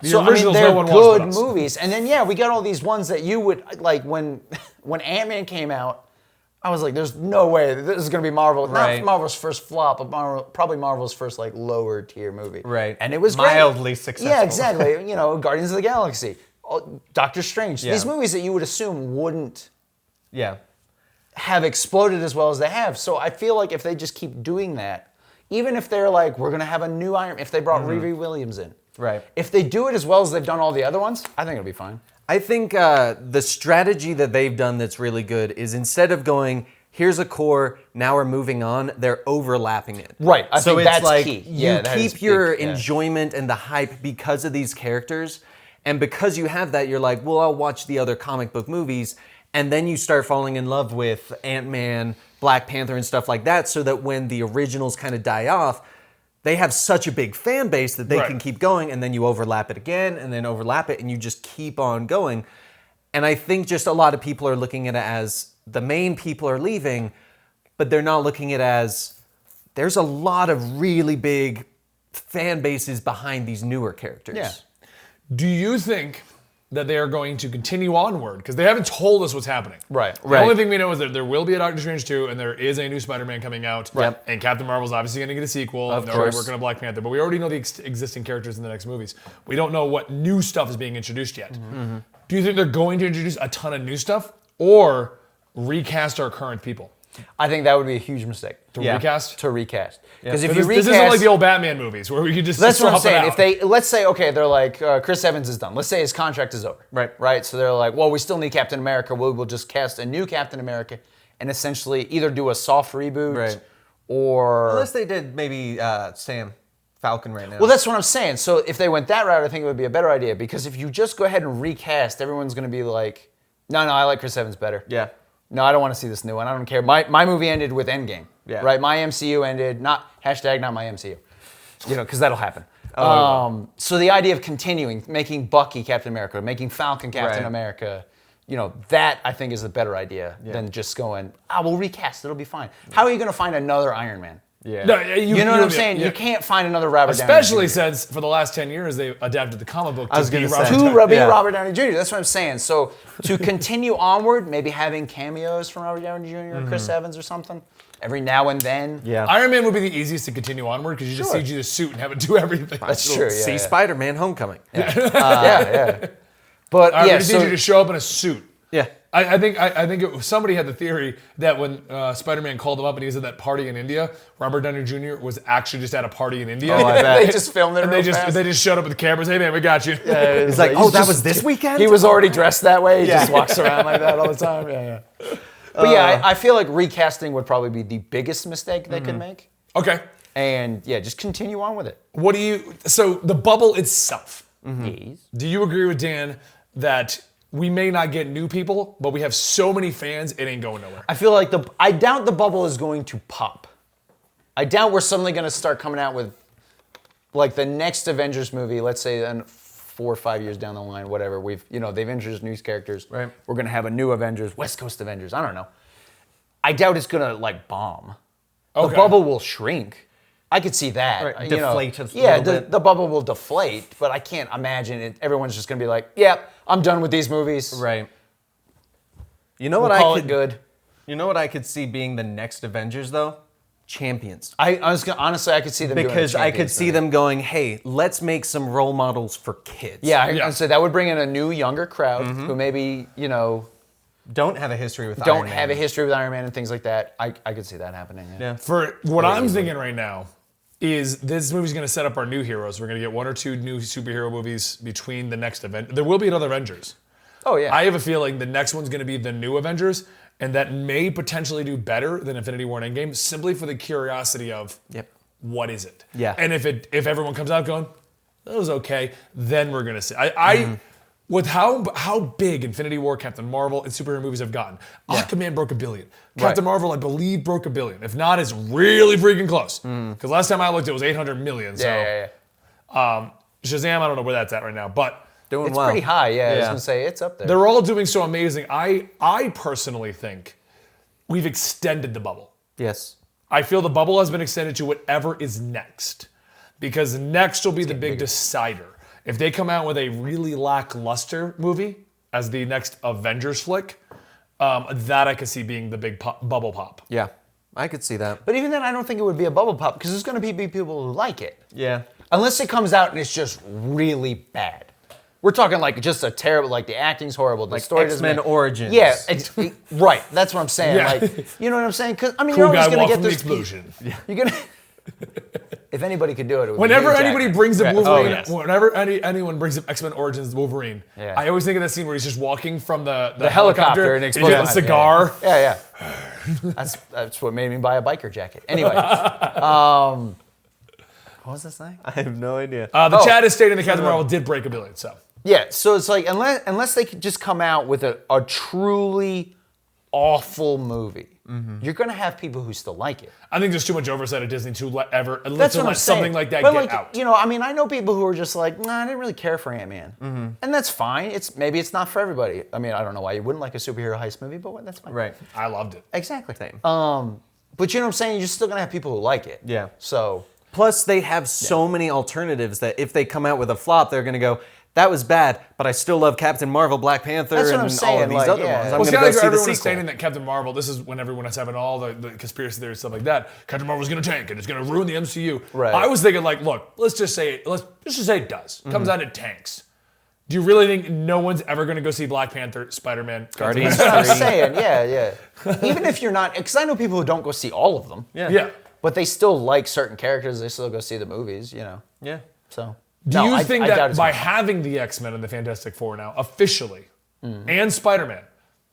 The originals they're no one watched but us. good movies. And then, we got all these ones that you would, like when Ant-Man came out, I was like, there's no way this is going to be Marvel. Not Marvel's first flop, but probably Marvel's first like lower tier movie. Right. And it was mildly successful. Yeah, exactly. Guardians of the Galaxy, Doctor Strange. These movies that you would assume wouldn't have exploded as well as they have. So I feel like if they just keep doing that, even if they're like, we're going to have a new Iron, if they brought Riri Williams in. Right. If they do it as well as they've done all the other ones, I think it'll be fine. I think the strategy that they've done that's really good is instead of going, here's a core, now we're moving on, they're overlapping it. Right. I think that's like key. You keep your enjoyment and the hype because of these characters. And because you have that, you're like, well, I'll watch the other comic book movies. And then you start falling in love with Ant-Man, Black Panther, and stuff like that, so that when the originals kind of die off, they have such a big fan base that they can keep going, and then you overlap it again, and then overlap it, and you just keep on going. And I think just a lot of people are looking at it as the main people are leaving, but they're not looking at it as there's a lot of really big fan bases behind these newer characters. Yeah. Do you think that they are going to continue onward? Because they haven't told us what's happening. Right. The only thing we know is that there will be a Doctor Strange 2, and there is a new Spider-Man coming out. Right. And Captain Marvel's obviously going to get a sequel. Of and they're already course. working on Black Panther. But we already know the existing characters in the next movies. We don't know what new stuff is being introduced yet. Mm-hmm. Do you think they're going to introduce a ton of new stuff? Or recast our current people? I think that would be a huge mistake. Recast? To recast. Because Yeah. if you recast... This isn't like the old Batman movies where we could just That's what I'm swap it saying. out. If they, let's say, okay, they're like, Chris Evans is done. Let's say his contract is over. Right. So they're like, well, we still need Captain America. We'll just cast a new Captain America and essentially either do a soft reboot or... Unless they did maybe Sam Falcon right now. Well, that's what I'm saying. So if they went that route, I think it would be a better idea. Because if you just go ahead and recast, everyone's going to be like, no, I like Chris Evans better. Yeah. No, I don't want to see this new one. I don't care. My movie ended with Endgame. Yeah. Right? My MCU ended, not my MCU. because that'll happen. So the idea of continuing, making Bucky Captain America, making Falcon Captain America, that I think is a better idea than just going, we'll recast, it'll be fine. How are you going to find another Iron Man? Yeah. No, You know what I'm saying? You can't find another Robert Downey Especially Jr. since for the last 10 years they adapted the comic book I was to be gonna Robert say. Downey. Robert Downey Jr. That's what I'm saying. So to continue onward, maybe having cameos from Robert Downey Jr. or Chris Evans or something every now and then. Yeah. Iron Man would be the easiest to continue onward because you just CG the suit and have it do everything. That's true. See Spider-Man Homecoming. But I yeah, just need you to show up in a suit. Yeah. I think somebody had the theory that when Spider-Man called him up and he was at that party in India, Robert Downey Jr. was actually just at a party in India. Oh, I bet. they just filmed it. And real fast. they just showed up with the cameras. Hey man, we got you. He's like, oh, that was this weekend? He was already dressed that way. He just walks around like that all the time. But I feel like recasting would probably be the biggest mistake they could make. Okay. And just continue on with it. What do you? So the bubble itself. Yes. Do you agree with Dan that we may not get new people, but we have so many fans, it ain't going nowhere? I feel like I doubt the bubble is going to pop. I doubt we're suddenly going to start coming out with like the next Avengers movie, let's say then 4 or 5 years down the line, whatever. They've introduced new characters. Right. We're going to have a new Avengers, West Coast Avengers. I don't know. I doubt it's going to like bomb. Okay. The bubble will shrink. I could see that. Right, deflate a Yeah, little bit. the bubble will deflate, but I can't imagine it. Everyone's just going to be like, I'm done with these movies. Right. You know We'll what call I it could good. You know what I could see being the next Avengers though? Champions. Honestly, I could see them doing a Because I could Champions see movie. them going, hey, let's make some role models for kids. Yeah, I'd say that would bring in a new, younger crowd who maybe, Don't have a history with Iron don't Man. have a history with Iron Man and things like that. I could see that happening. Yeah. For what I'm thinking right now is this movie's going to set up our new heroes. We're going to get 1 or 2 new superhero movies between the next event. There will be another Avengers. Oh, yeah. I have a feeling the next one's going to be the new Avengers, and that may potentially do better than Infinity War and Endgame simply for the curiosity of what is it? Yeah. And if everyone comes out going, that was okay, then we're going to see. With how big Infinity War, Captain Marvel, and superhero movies have gotten, Aquaman broke $1 billion. Captain Marvel, I believe, broke $1 billion. If not, it's really freaking close. Because last time I looked, it was $800 million. So, Shazam, I don't know where that's at right now, but Doing It's well. pretty high, I was Yeah. going to say, it's up there. they're all doing so amazing. I personally think we've extended the bubble. Yes. I feel the bubble has been extended to whatever is next. Because next will be the big decider. If they come out with a really lackluster movie as the next Avengers flick, that I could see being the big bubble pop. Yeah. I could see that. But even then, I don't think it would be a bubble pop because there's going to be people who like it. Yeah. Unless it comes out and it's just really bad. We're talking like just a terrible, like the acting's horrible, the story doesn't X-Men make- Origins. Yeah, right. That's what I'm saying. Yeah. Like, you know what I'm saying? Because I mean, Cool you're guy always going walk to from get the those. explosion. You're gonna. If anybody could do it, it would Whenever be Hugh anybody Jackman. brings up Wolverine, Oh, yes. whenever anyone brings up X-Men Origins Wolverine, Yeah. I always think of that scene where he's just walking from the helicopter and he's explodes got a behind, cigar. Yeah. That's what made me buy a biker jacket. Anyway, what was this thing? I have no idea. The chat is stating that Captain Marvel did break $1 billion. So Yeah, so it's like unless they could just come out with a truly awful movie, you're gonna have people who still like it. I think there's too much oversight at Disney to let That's to what let I'm saying. something like that but get like, out. I mean, I know people who are just like, nah, I didn't really care for Ant-Man, and that's fine. Maybe it's not for everybody. I mean, I don't know why you wouldn't like a superhero heist movie, but that's fine. Right. I loved it. Exactly. Same. But you know what I'm saying? You're still gonna have people who like it. Yeah. So Plus, they have so many alternatives that if they come out with a flop, they're going to go, that was bad, but I still love Captain Marvel, Black Panther, That's what and I'm all saying, of these like, other yeah. ones. Well, I'm Well, going it's to kind go of like see the everyone is sequel. stating that Captain Marvel, this is when everyone is having all the conspiracy theories and stuff like that. Captain Marvel's going to tank and it's going to ruin the MCU. Right. I was thinking like, look, let's just say it does. Comes out, it tanks. Do you really think no one's ever going to go see Black Panther, Spider-Man, Guardians that's what I'm saying. Yeah. Even if you're not, because I know people who don't go see all of them. Yeah. But they still like certain characters. They still go see the movies. Yeah. So. Do you think I doubt that it's by gonna- having the X-Men and the Fantastic Four now officially, and Spider-Man,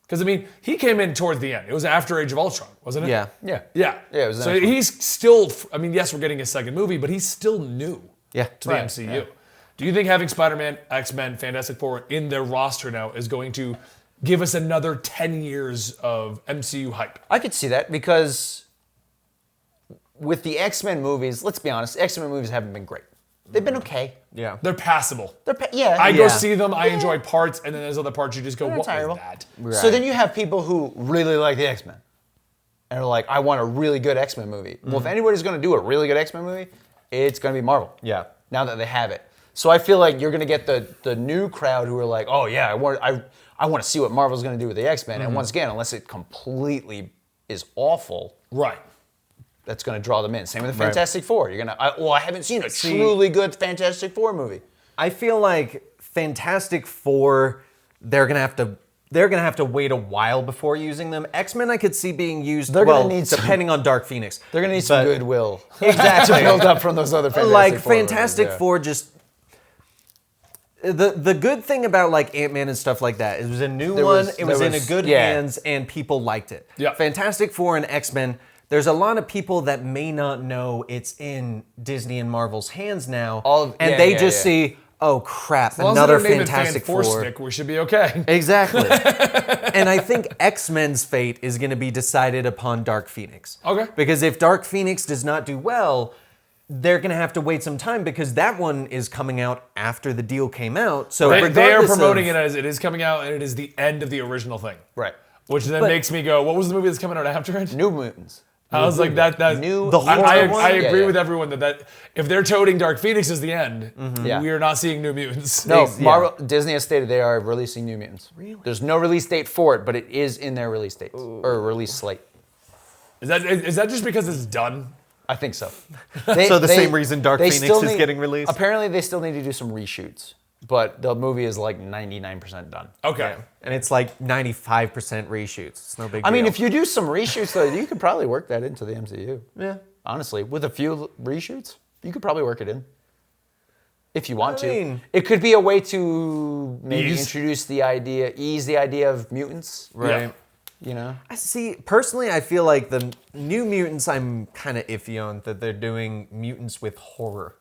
because I mean he came in towards the end. It was after Age of Ultron, wasn't it? Yeah. Yeah. Yeah. Yeah, it was the so next one. he's still. I mean, yes, we're getting his second movie, but he's still new. Yeah. To the MCU. Do you think having Spider-Man, X-Men, Fantastic Four in their roster now is going to give us another 10 years of MCU hype? I could see that because with the X-Men movies, let's be honest, X-Men movies haven't been great. They've been okay. Yeah. They're passable. Yeah. I go Yeah. see them, I enjoy parts, and then there's other parts you just go, They're what terrible. was that? Right. So then you have people who really like the X-Men. And are like, I want a really good X-Men movie. Well, if anybody's going to do a really good X-Men movie, it's going to be Marvel. Yeah. Now that they have it. So I feel like you're going to get the new crowd who are like, oh yeah, I want to see what Marvel's going to do with the X-Men. And once again, unless it completely is awful, Right. that's going to draw them in. Same with the Right. Fantastic Four. You're going to, I haven't seen a truly good Fantastic Four movie. I feel like Fantastic Four, they're gonna have to wait a while before using them. X-Men I could see being used. They're gonna well, need some- depending on Dark Phoenix. They're going to need some But- goodwill Exactly. to build up from those other Fantastic like Four Fantastic movies, yeah. Four just. The good thing about like Ant-Man and stuff like that, it was a new one. It was in a good hands and people liked it. Yeah. Fantastic Four and X-Men. There's a lot of people that may not know it's in Disney and Marvel's hands now, and they just see, oh crap, As long another as they're naming Fantastic Fan Force Four. Stick, we should be okay. Exactly. And I think X-Men's fate is going to be decided upon Dark Phoenix. Okay. Because if Dark Phoenix does not do well, they're going to have to wait some time because that one is coming out after the deal came out. So They are regardless promoting of- it as it is coming out, and it is the end of the original thing. Right. Which then But- makes me go, what was the movie that's coming out after it? New Mutants. I was like, that New- The I, horror I, one? I Yeah, agree yeah. with everyone that if they're toting Dark Phoenix as the end, Yeah. we are not seeing New Mutants. No, Yeah. Marvel, Disney has stated they are releasing New Mutants. Really? There's no release date for it, but it is in their release dates or release slate. Is that just because it's done? I think so. So the same reason Dark they Phoenix still is getting released? Apparently, they still need to do some reshoots, but the movie is like 99% done. Okay. And it's like 95% reshoots. It's no big deal. I mean, if you do some reshoots, though, you could probably work that into the MCU. Yeah. Honestly, with a few reshoots, you could probably work it in. If you want I to. mean- It could be a way to maybe Ease ease the idea of mutants. Right. Yeah. You know? I see, personally, I feel like the New Mutants, I'm kind of iffy on that they're doing mutants with horror.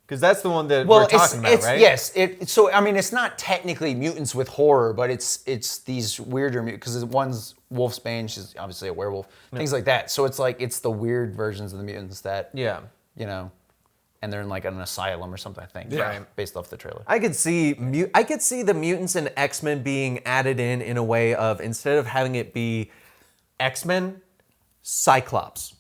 Because that's the one that we're talking about, right? Yes. So I mean, it's not technically mutants with horror, but it's these weirder mutants because one's Wolfsbane, she's obviously a werewolf, things like that. So it's like it's the weird versions of the mutants that Yeah. you know, and they're in like an asylum or something. I think, Yeah. right? Based off the trailer. I could see the mutants and X-Men being added in a way of, instead of having it be X-Men, Cyclops.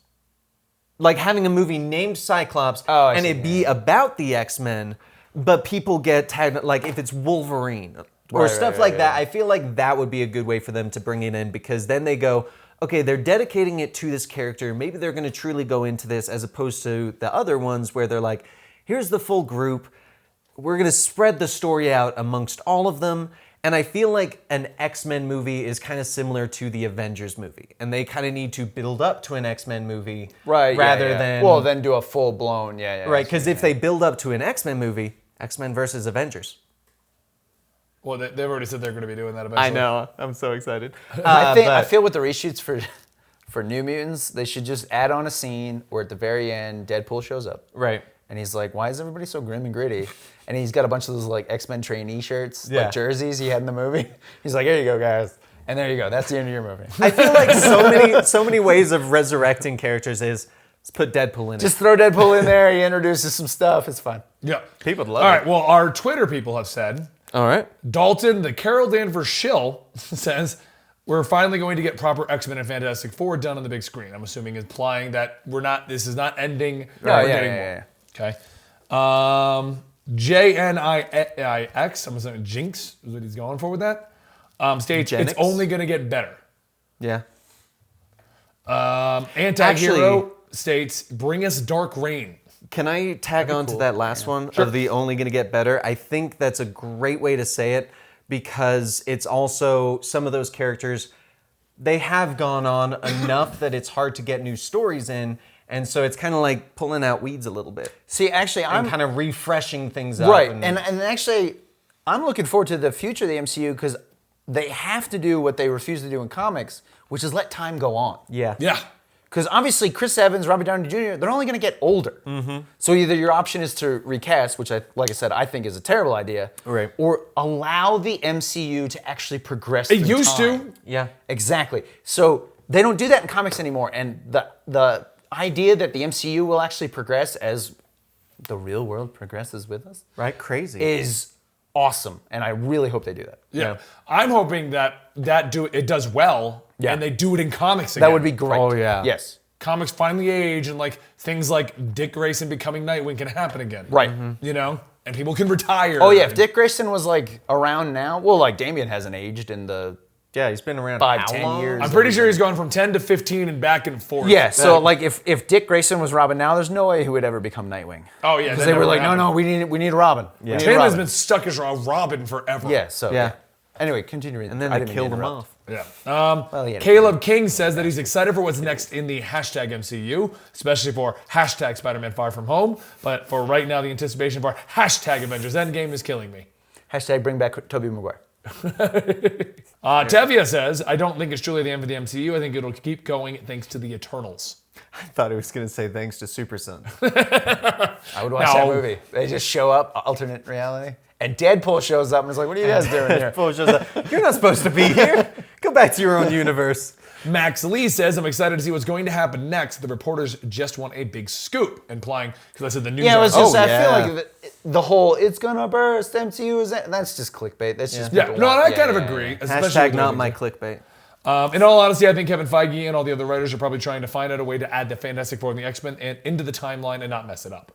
Like having a movie named Cyclops Oh, I and see, it be about the X-Men, but people get tagged, like if it's Wolverine or Right, stuff right, like right, that. yeah. I feel like that would be a good way for them to bring it in, because then they go, okay, they're dedicating it to this character. Maybe they're going to truly go into this, as opposed to the other ones where they're like, here's the full group. We're going to spread the story out amongst all of them. And I feel like an X-Men movie is kind of similar to the Avengers movie. And they kind of need to build up to an X-Men movie Right. rather yeah. than... Well, then do a full blown. Yeah. Right, because if they build up to an X-Men movie, X-Men versus Avengers. Well, they've already said they're going to be doing that eventually. I know. I'm so excited. I feel with the reshoots for New Mutants, they should just add on a scene where at the very end, Deadpool shows up. Right. And he's like, why is everybody so grim and gritty? And he's got a bunch of those like X-Men trainee shirts, Yeah. like jerseys he had in the movie. He's like, here you go, guys. And there you go. That's the end of your movie. I feel like so many ways of resurrecting characters is, let's put Deadpool in Just it. throw Deadpool in there. He introduces some stuff. It's fine. Yeah. People would love All it. right. Well, our Twitter people have said, All right. Dalton, the Carol Danvers shill, says, we're finally going to get proper X-Men and Fantastic Four done on the big screen. I'm assuming implying that this is not ending. We're getting more. Okay. JNIX, I'm assuming Jinx is what he's going for with that. States Genix? it's only going to get better. Yeah. Anti-hero states, bring us Dark Reign. Can I tag on to that last one of the only going to get better? I think that's a great way to say it, because it's also some of those characters, they have gone on enough that it's hard to get new stories in. And so it's kind of like pulling out weeds a little bit. See, actually, And I'm kind of refreshing things up. right. And actually, I'm looking forward to the future of the MCU because they have to do what they refuse to do in comics, which is let time go on. yeah. Yeah. Because obviously, Chris Evans, Robert Downey Jr., they're only going to get older. Mm-hmm. So either your option is to recast, which, like I said, I think is a terrible idea, Right. or allow the MCU to actually progress. It through used time. to. Yeah. Exactly. So they don't do that in comics anymore, and the idea that the MCU will actually progress as the real world progresses with us Right? Crazy. is awesome, and I really hope they do that. Yeah. I'm hoping that it does well, Yeah. and they do it in comics again. That would be great. Oh, yeah. Yes. Comics finally age, and like things like Dick Grayson becoming Nightwing can happen again. Right. You know, and people can retire. Oh yeah, if Dick Grayson was like around now, well, like Damian hasn't aged in the Yeah, he's been around 5, how 10 long? years. I'm pretty sure he's gone from 10 to 15 and back and forth. Yeah, so like if Dick Grayson was Robin now, there's no way he would ever become Nightwing. Oh yeah, Because they were like, no, we need Robin. We need Tim has Robin. been stuck as Robin forever. Yeah, so Yeah. Anyway, continue reading. And then I they didn't mean killed to him interrupt. off. Yeah. Well, yeah. Caleb King says that he's excited for what's next in the hashtag MCU, especially for hashtag Spider-Man Far From Home. But for right now, the anticipation for hashtag Avengers Endgame is killing me. Hashtag bring back Tobey Maguire. Tevia says, I don't think it's truly the end of the MCU. I think it'll keep going thanks to the Eternals. I thought he was going to say thanks to Super Son. I would watch that No. movie. They just show up, alternate reality. And Deadpool shows up and is like, what are you guys doing here? Full shows up, you're not supposed to be here. Go back to your own universe. Max Lee says, I'm excited to see what's going to happen next. The reporters just want a big scoop, implying, because I said the news Yeah, it was article- just, I yeah. feel like the whole, it's gonna burst, MCU is that's just clickbait. That's just Yeah, people no, want- I kind of yeah, agree. yeah. Especially Hashtag with not the my movies. clickbait. In all honesty, I think Kevin Feige and all the other writers are probably trying to find out a way to add the Fantastic Four and the X-Men into the timeline and not mess it up.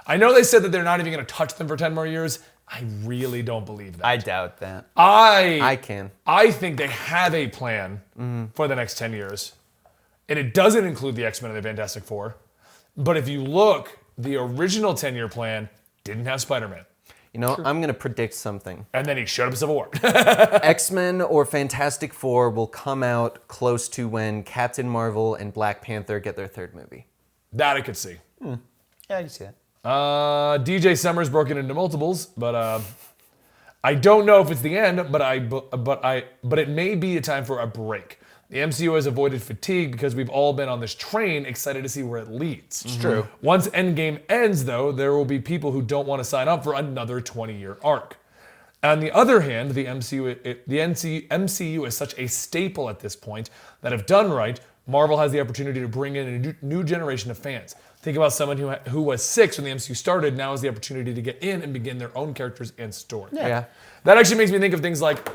I know they said that they're not even going to touch them for 10 more years. I really don't believe that. I doubt that. I can. I think they have a plan for the next 10 years. And it doesn't include the X-Men and the Fantastic Four. But if you look, the original 10-year plan didn't have Spider-Man. You know, I'm going to predict something. And then he showed up in Civil War. X-Men or Fantastic Four will come out close to when Captain Marvel and Black Panther get their third movie. That I could see. Yeah, I can see that. DJ Summers broken into multiples, but I don't know if it's the end. But it may be a time for a break. The MCU has avoided fatigue because we've all been on this train, excited to see where it leads. It's true. Once Endgame ends, though, there will be people who don't want to sign up for another 20-year arc. On the other hand, the MCU is such a staple at this point that if done right, Marvel has the opportunity to bring in a new generation of fans. Think about someone who was 6 when the MCU started, now has the opportunity to get in and begin their own characters and story. Yeah. That actually makes me think of things like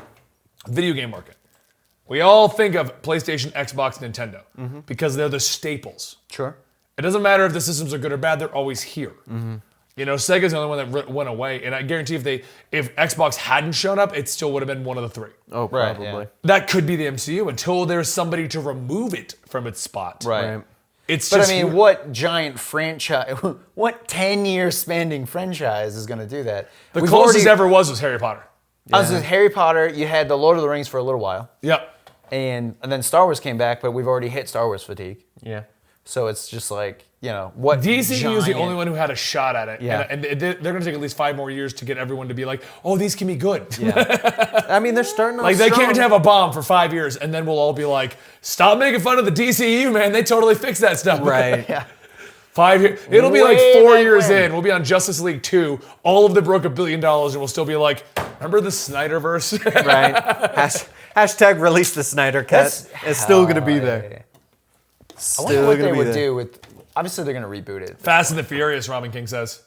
video game market. We all think of PlayStation, Xbox, Nintendo because they're the staples. Sure. It doesn't matter if the systems are good or bad, they're always here. You know, Sega's the only one that went away, and I guarantee if Xbox hadn't shown up, it still would have been one of the 3. Oh, Right, probably. yeah. That could be the MCU until there's somebody to remove it from its spot. Right. It's But I just mean, what giant franchise, what 10-year spanning franchise is going to do that? the closest ever was Harry Potter. I was with Harry Potter, you had the Lord of the Rings for a little while, Yep. and then Star Wars came back, but we've already hit Star Wars fatigue. Yeah. So it's just like, you know, what DCU is the giant- only one who had a shot at it. Yeah. And they're going to take at least 5 more years to get everyone to be like, oh, these can be good. Yeah. I mean, they're starting off Like, they strong. can't have a bomb for 5 years, and then we'll all be like, stop making fun of the DCU, man. They totally fixed that stuff. Right. Yeah. 5 years. It'll be like Way 4 back years when. in. We'll be on Justice League 2. All of them broke $1 billion, and we'll still be like, remember the Snyderverse? Right. Hashtag release the Snyder Cut. It's still going to be there. I Still wonder what they gonna be would there. do with, obviously they're going to reboot it. Fast and the Furious, Robin King says.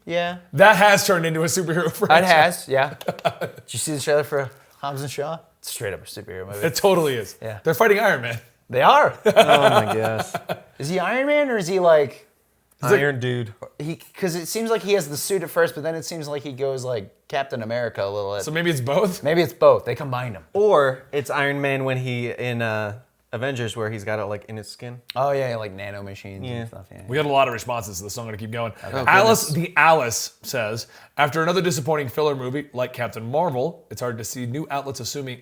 Yeah. That has turned into a superhero franchise. It has, yeah. Did you see the trailer for Hobbs and Shaw? It's straight up a superhero movie. It totally is. Yeah. They're fighting Iron Man. They are. Oh my gosh. Is he Iron Man or is he like, Iron Dude. because it seems like he has the suit at first, but then it seems like he goes like Captain America a little bit. So maybe it's both? Maybe it's both. They combined them. Or it's Iron Man when he in Avengers where he's got it like in his skin. Oh yeah, like nano machines Yeah. and stuff. Yeah. We got a lot of responses to this, so I'm going to keep going. goodness. Alice says, after another disappointing filler movie like Captain Marvel, it's hard not to see new outlets assuming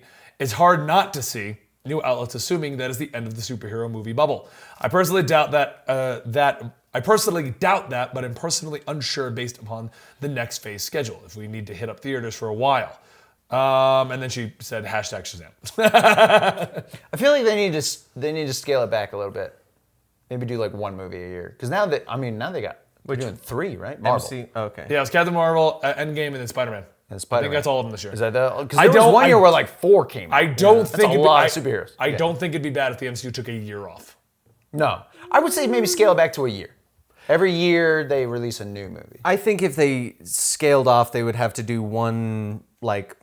that is the end of the superhero movie bubble. I personally doubt that, but I'm personally unsure based upon the next phase schedule, if we need to hit up theaters for a while. And then she said, hashtag Shazam. I feel like they need to scale it back a little bit. Maybe do like one movie a year. Because now they got we're doing 3, right? Marvel. Okay. Yeah, it's Captain Marvel, Endgame, and then Spider-Man. And I Spider-Man. think that's all of them this year. Is that because there was one year where like 4 came out. I don't That's think a it'd lot be, of superheroes. I don't think it'd be bad if the MCU took a year off. No, I would say maybe scale it back to a year. Every year they release a new movie. I think if they scaled off, they would have to do one like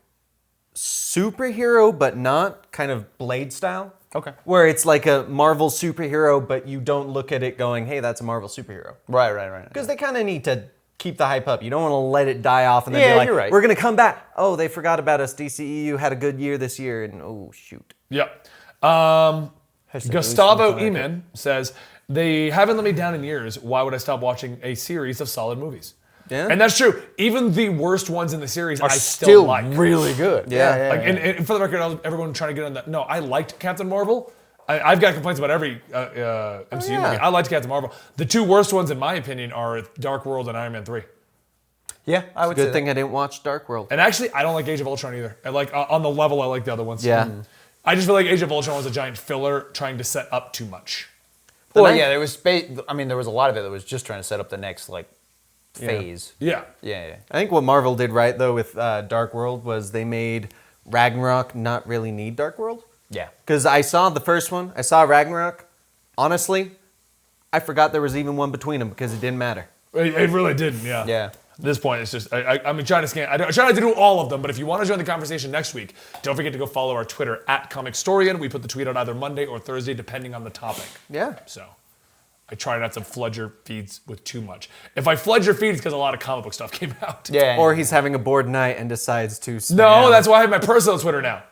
superhero, but not kind of Blade style. Okay. Where it's like a Marvel superhero, but you don't look at it going, "Hey, that's a Marvel superhero." Right. Because they kind of need to keep the hype up. You don't want to let it die off and then Yeah, be like, you're right. "We're gonna come back." Oh, they forgot about us. DCEU had a good year this year, and oh shoot. Yep. Hashtag Gustavo lose some Eman says, they haven't let me down in years. Why would I stop watching a series of solid movies? Yeah. And that's true. Even the worst ones in the series, I still Still like. really good. Yeah. Like, and for the record, everyone trying to get on that. No, I liked Captain Marvel. I've got complaints about every MCU movie. I liked Captain Marvel. The two worst ones, in my opinion, are Dark World and Iron Man 3. Yeah, I would say Good thing I didn't watch Dark World. And actually, I don't like Age of Ultron either. I like on the level, I like the other ones. Yeah. I just feel like Age of Ultron was a giant filler trying to set up too much. Well, yeah, there was there was a lot of it that was just trying to set up the next phase. Yeah. Yeah. I think what Marvel did right though with Dark World was they made Ragnarok not really need Dark World. Yeah. Because I saw the first one, I saw Ragnarok. Honestly, I forgot there was even one between them because it didn't matter. It really didn't, yeah. Yeah. At this point, it's just, I'm trying to scan. I try not to do all of them, but if you want to join the conversation next week, don't forget to go follow our Twitter at Comicstorian. We put the tweet out either Monday or Thursday, depending on the topic. Yeah. So I try not to flood your feeds with too much. If I flood your feeds, because a lot of comic book stuff came out. Yeah. Or he's having a bored night and decides to spam. No, that's why I have my personal Twitter now.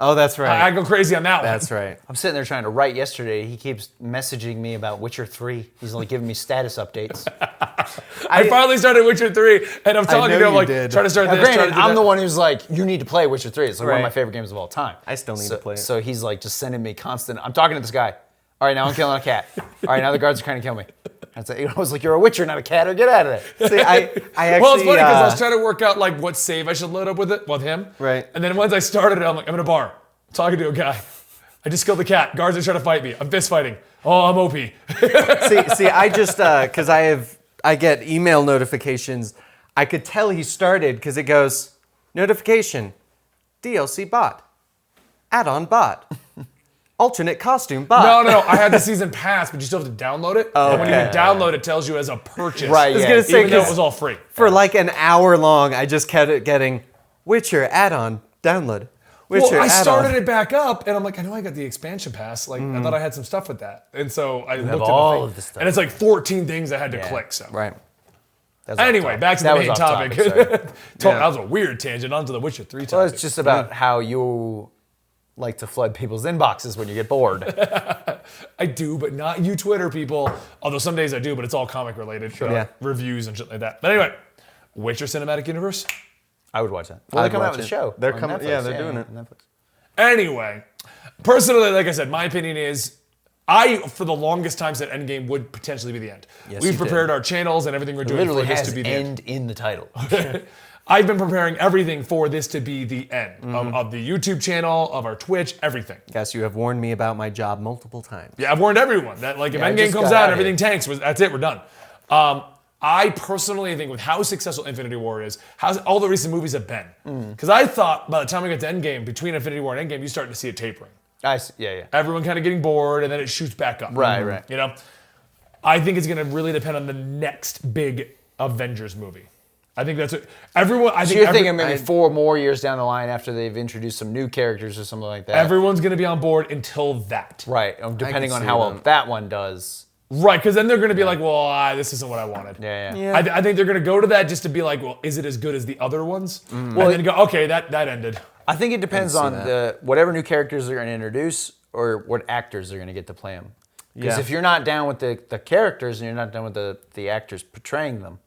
Oh, that's right. I go crazy on that one. That's right. I'm sitting there trying to write yesterday. He keeps messaging me about Witcher 3. He's like giving me status updates. I finally started Witcher 3, and I'm telling know you, I'm you like, did. trying to start Now, this, trying granted, to do I'm that. the one who's like, you need to play Witcher 3. It's like one of my Right. favorite games of all time. I still need to play it. So he's like just sending me constant. I'm talking to this guy. All right, now I'm killing a cat. All right, now the guards are trying to kill me. I was like, you're a Witcher, not a cat, or get out of there. See, I actually. Well, it's funny because I was trying to work out like what save I should load up with him. Right. And then once I started it, I'm like, I'm in a bar, talking to a guy. I just killed the cat. Guards are trying to fight me. I'm fist fighting. Oh, I'm OP. see, I just because I get email notifications. I could tell he started because it goes notification, DLC bot, add-on bot, alternate costume bot. No. I had the season pass, but you still have to download it. Oh, And when you okay. download, it tells you as a purchase. Right, I was yeah. gonna say Even though it 'cause was all free. for like an hour long, I just kept getting Witcher add-on download. Witcher Well, I add-on. started it back up, and I'm like, I know I got the expansion pass. Like, I thought I had some stuff with that. And so I looked at all the thing, of the stuff. and it's like 14 things I had to Yeah. click. So Right. That's off Anyway, topic. back to That the was main off topic. sorry. That was a weird tangent onto the Witcher 3 topic. Well, it's just about how you like to flood people's inboxes when you get bored. I do, but not you Twitter people. Although some days I do, but it's all comic related. Yeah. Reviews and shit like that. But anyway, Witcher Cinematic Universe. I would watch that. Well, they're I'd coming out watch with a it. show. They're on coming- Netflix. yeah, they're doing it. on Netflix. Anyway, personally, like I said, my opinion is I, for the longest time, said Endgame would potentially be the end. Yes, We've you did. prepared our channels and everything we're doing Literally for this has to be the end. end in the title. I've been preparing everything for this to be the end of the YouTube channel, of our Twitch, everything. Guess you have warned me about my job multiple times. Yeah, I've warned everyone that like if Yeah, I Endgame just comes got out out and everything here. tanks, that's it, we're done. I personally think with how successful Infinity War is, how all the recent movies have been. Because I thought by the time we get to Endgame, between Infinity War and Endgame, you starting to see it tapering. Yeah. Everyone kind of getting bored, and then it shoots back up. Right. You know, I think it's going to really depend on the next big Avengers movie. I think that's what everyone. I So think you're thinking maybe 4 more years down the line after they've introduced some new characters or something like that. everyone's going to be on board until that. Right. Depending on see how well that. that one does. Right, because then they're going to be like, well, this isn't what I wanted. Yeah. I think they're going to go to that just to be like, well, is it as good as the other ones? And then go, okay, that ended. I think it depends on whatever new characters they're going to introduce or what actors they're going to get to play them. Because Yeah. if you're not down with the characters and you're not down with the actors portraying them,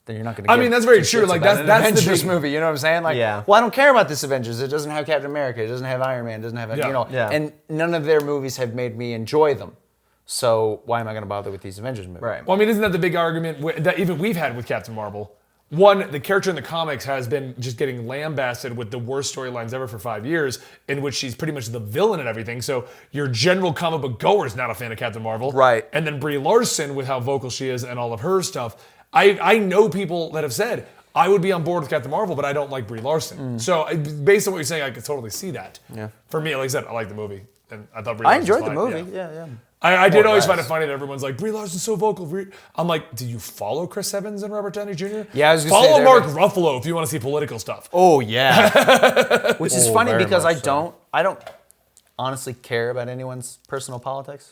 then you're not going to. I mean, that's very true. Like that's an the Avengers big movie. You know what I'm saying? Like, Yeah. well, I don't care about this Avengers. It doesn't have Captain America. It doesn't have Iron Man. It doesn't have Yeah. Yeah. And none of their movies have made me enjoy them. So why am I going to bother with these Avengers movies? Right. Well, I mean, isn't that the big argument that even we've had with Captain Marvel? One, the character in the comics has been just getting lambasted with the worst storylines ever for 5 years, in which she's pretty much the villain and everything. So your general comic book goer is not a fan of Captain Marvel. Right. And then Brie Larson, with how vocal she is and all of her stuff, I know people that have said, I would be on board with Captain Marvel, but I don't like Brie Larson. So based on what you're saying, I could totally see that. Yeah. For me, like I said, I like the movie. and I thought Brie I Larson was enjoyed the fine. movie. Yeah. I did More or always find it less. funny that everyone's like, Brie Larson's so vocal. I'm like, do you follow Chris Evans and Robert Downey Jr.? Yeah, I was gonna say follow they're Mark big- Ruffalo if you want to see political stuff. Oh yeah. Which is Oh, funny very because much I don't honestly care about anyone's personal politics.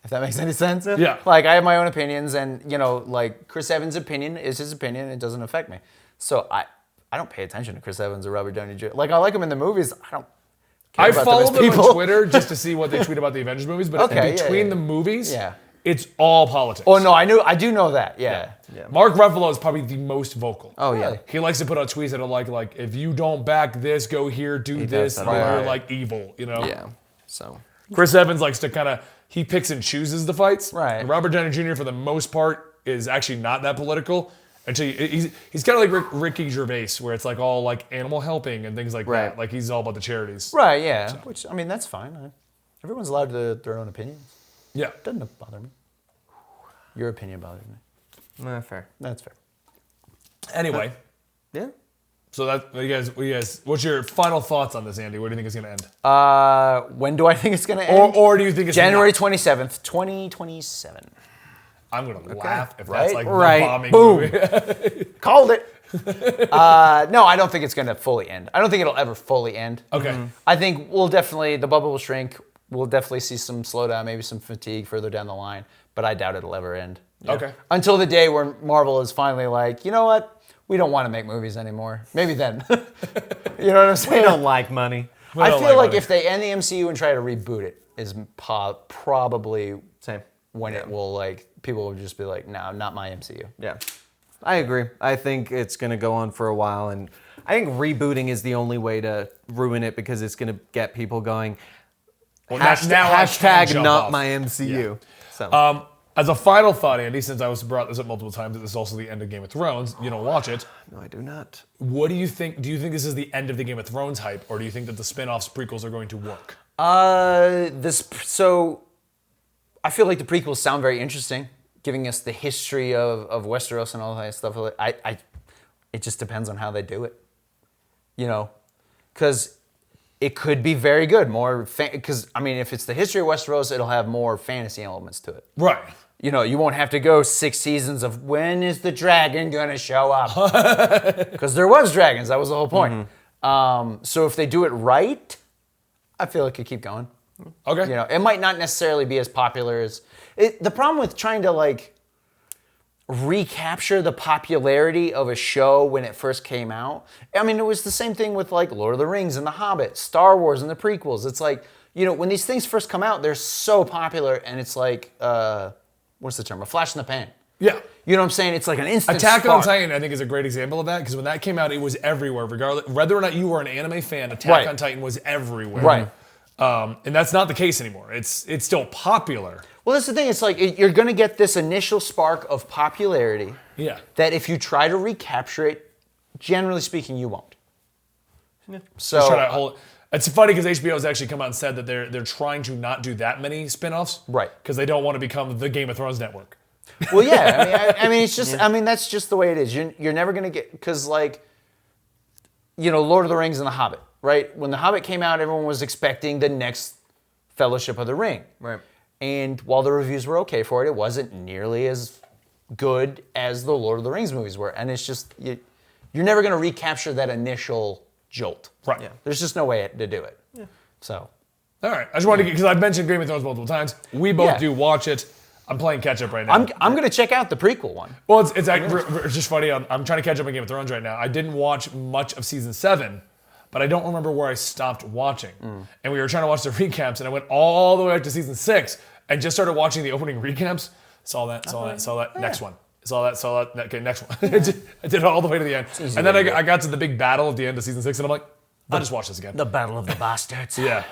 If that makes any sense. Yeah. Like I have my own opinions, and like Chris Evans' opinion is his opinion. It doesn't affect me. So I don't pay attention to Chris Evans or Robert Downey Jr. Like I like them in the movies. I don't. I about them follow as them people. on Twitter just to see what they tweet about the Avengers movies, but Okay, yeah, between yeah. the movies, Yeah. it's all politics. Oh no, I do know that. Yeah. Mark Ruffalo is probably the most vocal. Oh yeah. Really? He likes to put out tweets that are like if you don't back this, go here, do does this, that or a lot. you're like evil, Yeah. So. Kind Evans likes to he picks and chooses the fights. Right. And Robert Downey Jr. for the most part is actually not that political. Until he's kind of like Ricky Gervais, where it's like all like animal helping and things like Right. that. Like he's all about the charities. Right. Yeah. Which I mean, that's fine. Everyone's allowed to their own opinions. Yeah. Doesn't bother me. Your opinion bothers me. Fair. That's fair. Anyway, Yeah. so that you guys, what's your final thoughts on this, Andy? Where do you think it's gonna end? When do I think it's gonna end? Or do you think it's January not? 27th, 2027. I'm gonna laugh if Right? that's like Right. the bombing Boom. movie. Called it. No, I don't think it's gonna fully end. I don't think it'll ever fully end. Okay. I think the bubble will shrink. We'll definitely see some slowdown, maybe some fatigue further down the line, but I doubt it'll ever end. Okay. Until the day where Marvel is finally like, you know what? We don't want to make movies anymore. Maybe then. You know what I'm saying? We don't like money. I don't feel like like money. if they end the MCU and try to reboot it, is probably Same. when it will people will just be like, no, not my MCU. Yeah. I agree. I think it's going to go on for a while, and I think rebooting is the only way to ruin it because it's going to get people going. Well, now I can Hashtag jump not off. my MCU. So As a final thought, Andy, since I was brought this up multiple times, that this is also the end of Game of Thrones. You don't watch it. no, I do not. What do you think? Do you think this is the end of the Game of Thrones hype, or do you think that the spin-offs, prequels are going to work? So I feel like the prequels sound very interesting, giving us the history of Westeros and all that stuff. It just depends on how they do it, because it could be very good. Because I mean, if it's the history of Westeros, it'll have more fantasy elements to it. Right. You won't have to go 6 seasons of when is the dragon gonna show up? Because there was dragons. That was the whole point. So if they do it right, I feel it could keep going. Okay. It might not necessarily be as popular as the problem with trying to recapture the popularity of a show when it first came out. I mean, it was the same thing with Lord of the Rings and The Hobbit, Star Wars and the prequels. It's when these things first come out, they're so popular, and it's what's the term? A flash in the pan. Yeah. You know what I'm saying? It's like an instant Attack on spark. Titan, I think, is a great example of that, because when that came out, it was everywhere. Regardless, whether or not you were an anime fan, Attack Right. on Titan was everywhere. Right. And that's not the case anymore. It's still popular. Well, that's the thing. It's you're going to get this initial spark of popularity Yeah. that if you try to recapture it, generally speaking, you won't. So Just try to hold. It's funny because HBO has actually come out and said that they're trying to not do that many spin-offs. Right. Because they don't want to become the Game of Thrones network. well, yeah. I mean, it's just. I mean, that's just the way it is. You're never going to get because Lord of the Rings and The Hobbit, right? When The Hobbit came out, everyone was expecting the next Fellowship of the Ring. Right. And while the reviews were okay for it, it wasn't nearly as good as the Lord of the Rings movies were. And it's just you're never going to recapture that initial jolt. Right. Yeah. There's just no way to do it. Yeah. So. All right. I just wanted to because I've mentioned Game of Thrones multiple times. We both Yeah. do watch it. I'm playing catch up right now. I'm going to check out the prequel one. Well, it's just funny. I'm trying to catch up on Game of Thrones right now. I didn't watch much of season 7, but I don't remember where I stopped watching. And we were trying to watch the recaps, and I went all the way up to season 6 and just started watching the opening recaps. Saw that. Next one. Saw that. Okay, next one. I did it all the way to the end. And then I got to the big battle at the end of season 6, and I'm like, I'll just watch this again. The Battle of the Bastards. Yeah.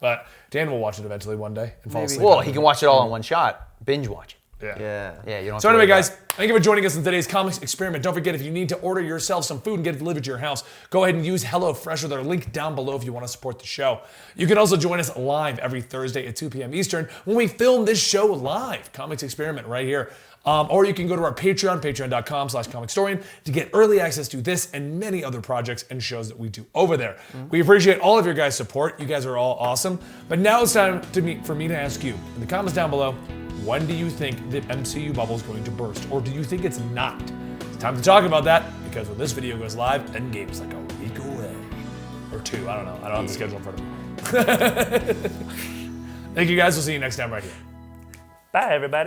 But Dan will watch it eventually one day and fall asleep. Well, he can watch it all in one shot. Binge watch it. Yeah. Yeah, you don't. So anyway, guys, thank you for joining us in today's Comics Experiment. Don't forget, if you need to order yourself some food and get it delivered to your house, go ahead and use HelloFresh with our link down below if you want to support the show. You can also join us live every Thursday at 2 p.m. Eastern when we film this show live, Comics Experiment, right here. Or you can go to our Patreon, patreon.com/Comicstorian, to get early access to this and many other projects and shows that we do over there. We appreciate all of your guys' support. You guys are all awesome. But now it's time for me to ask you, in the comments down below, when do you think the MCU bubble is going to burst? Or do you think it's not? It's time to talk about that, because when this video goes live, Endgame is like a week away. Or 2, I don't know. I don't have the schedule in front of me. Thank you guys. We'll see you next time right here. Bye, everybody.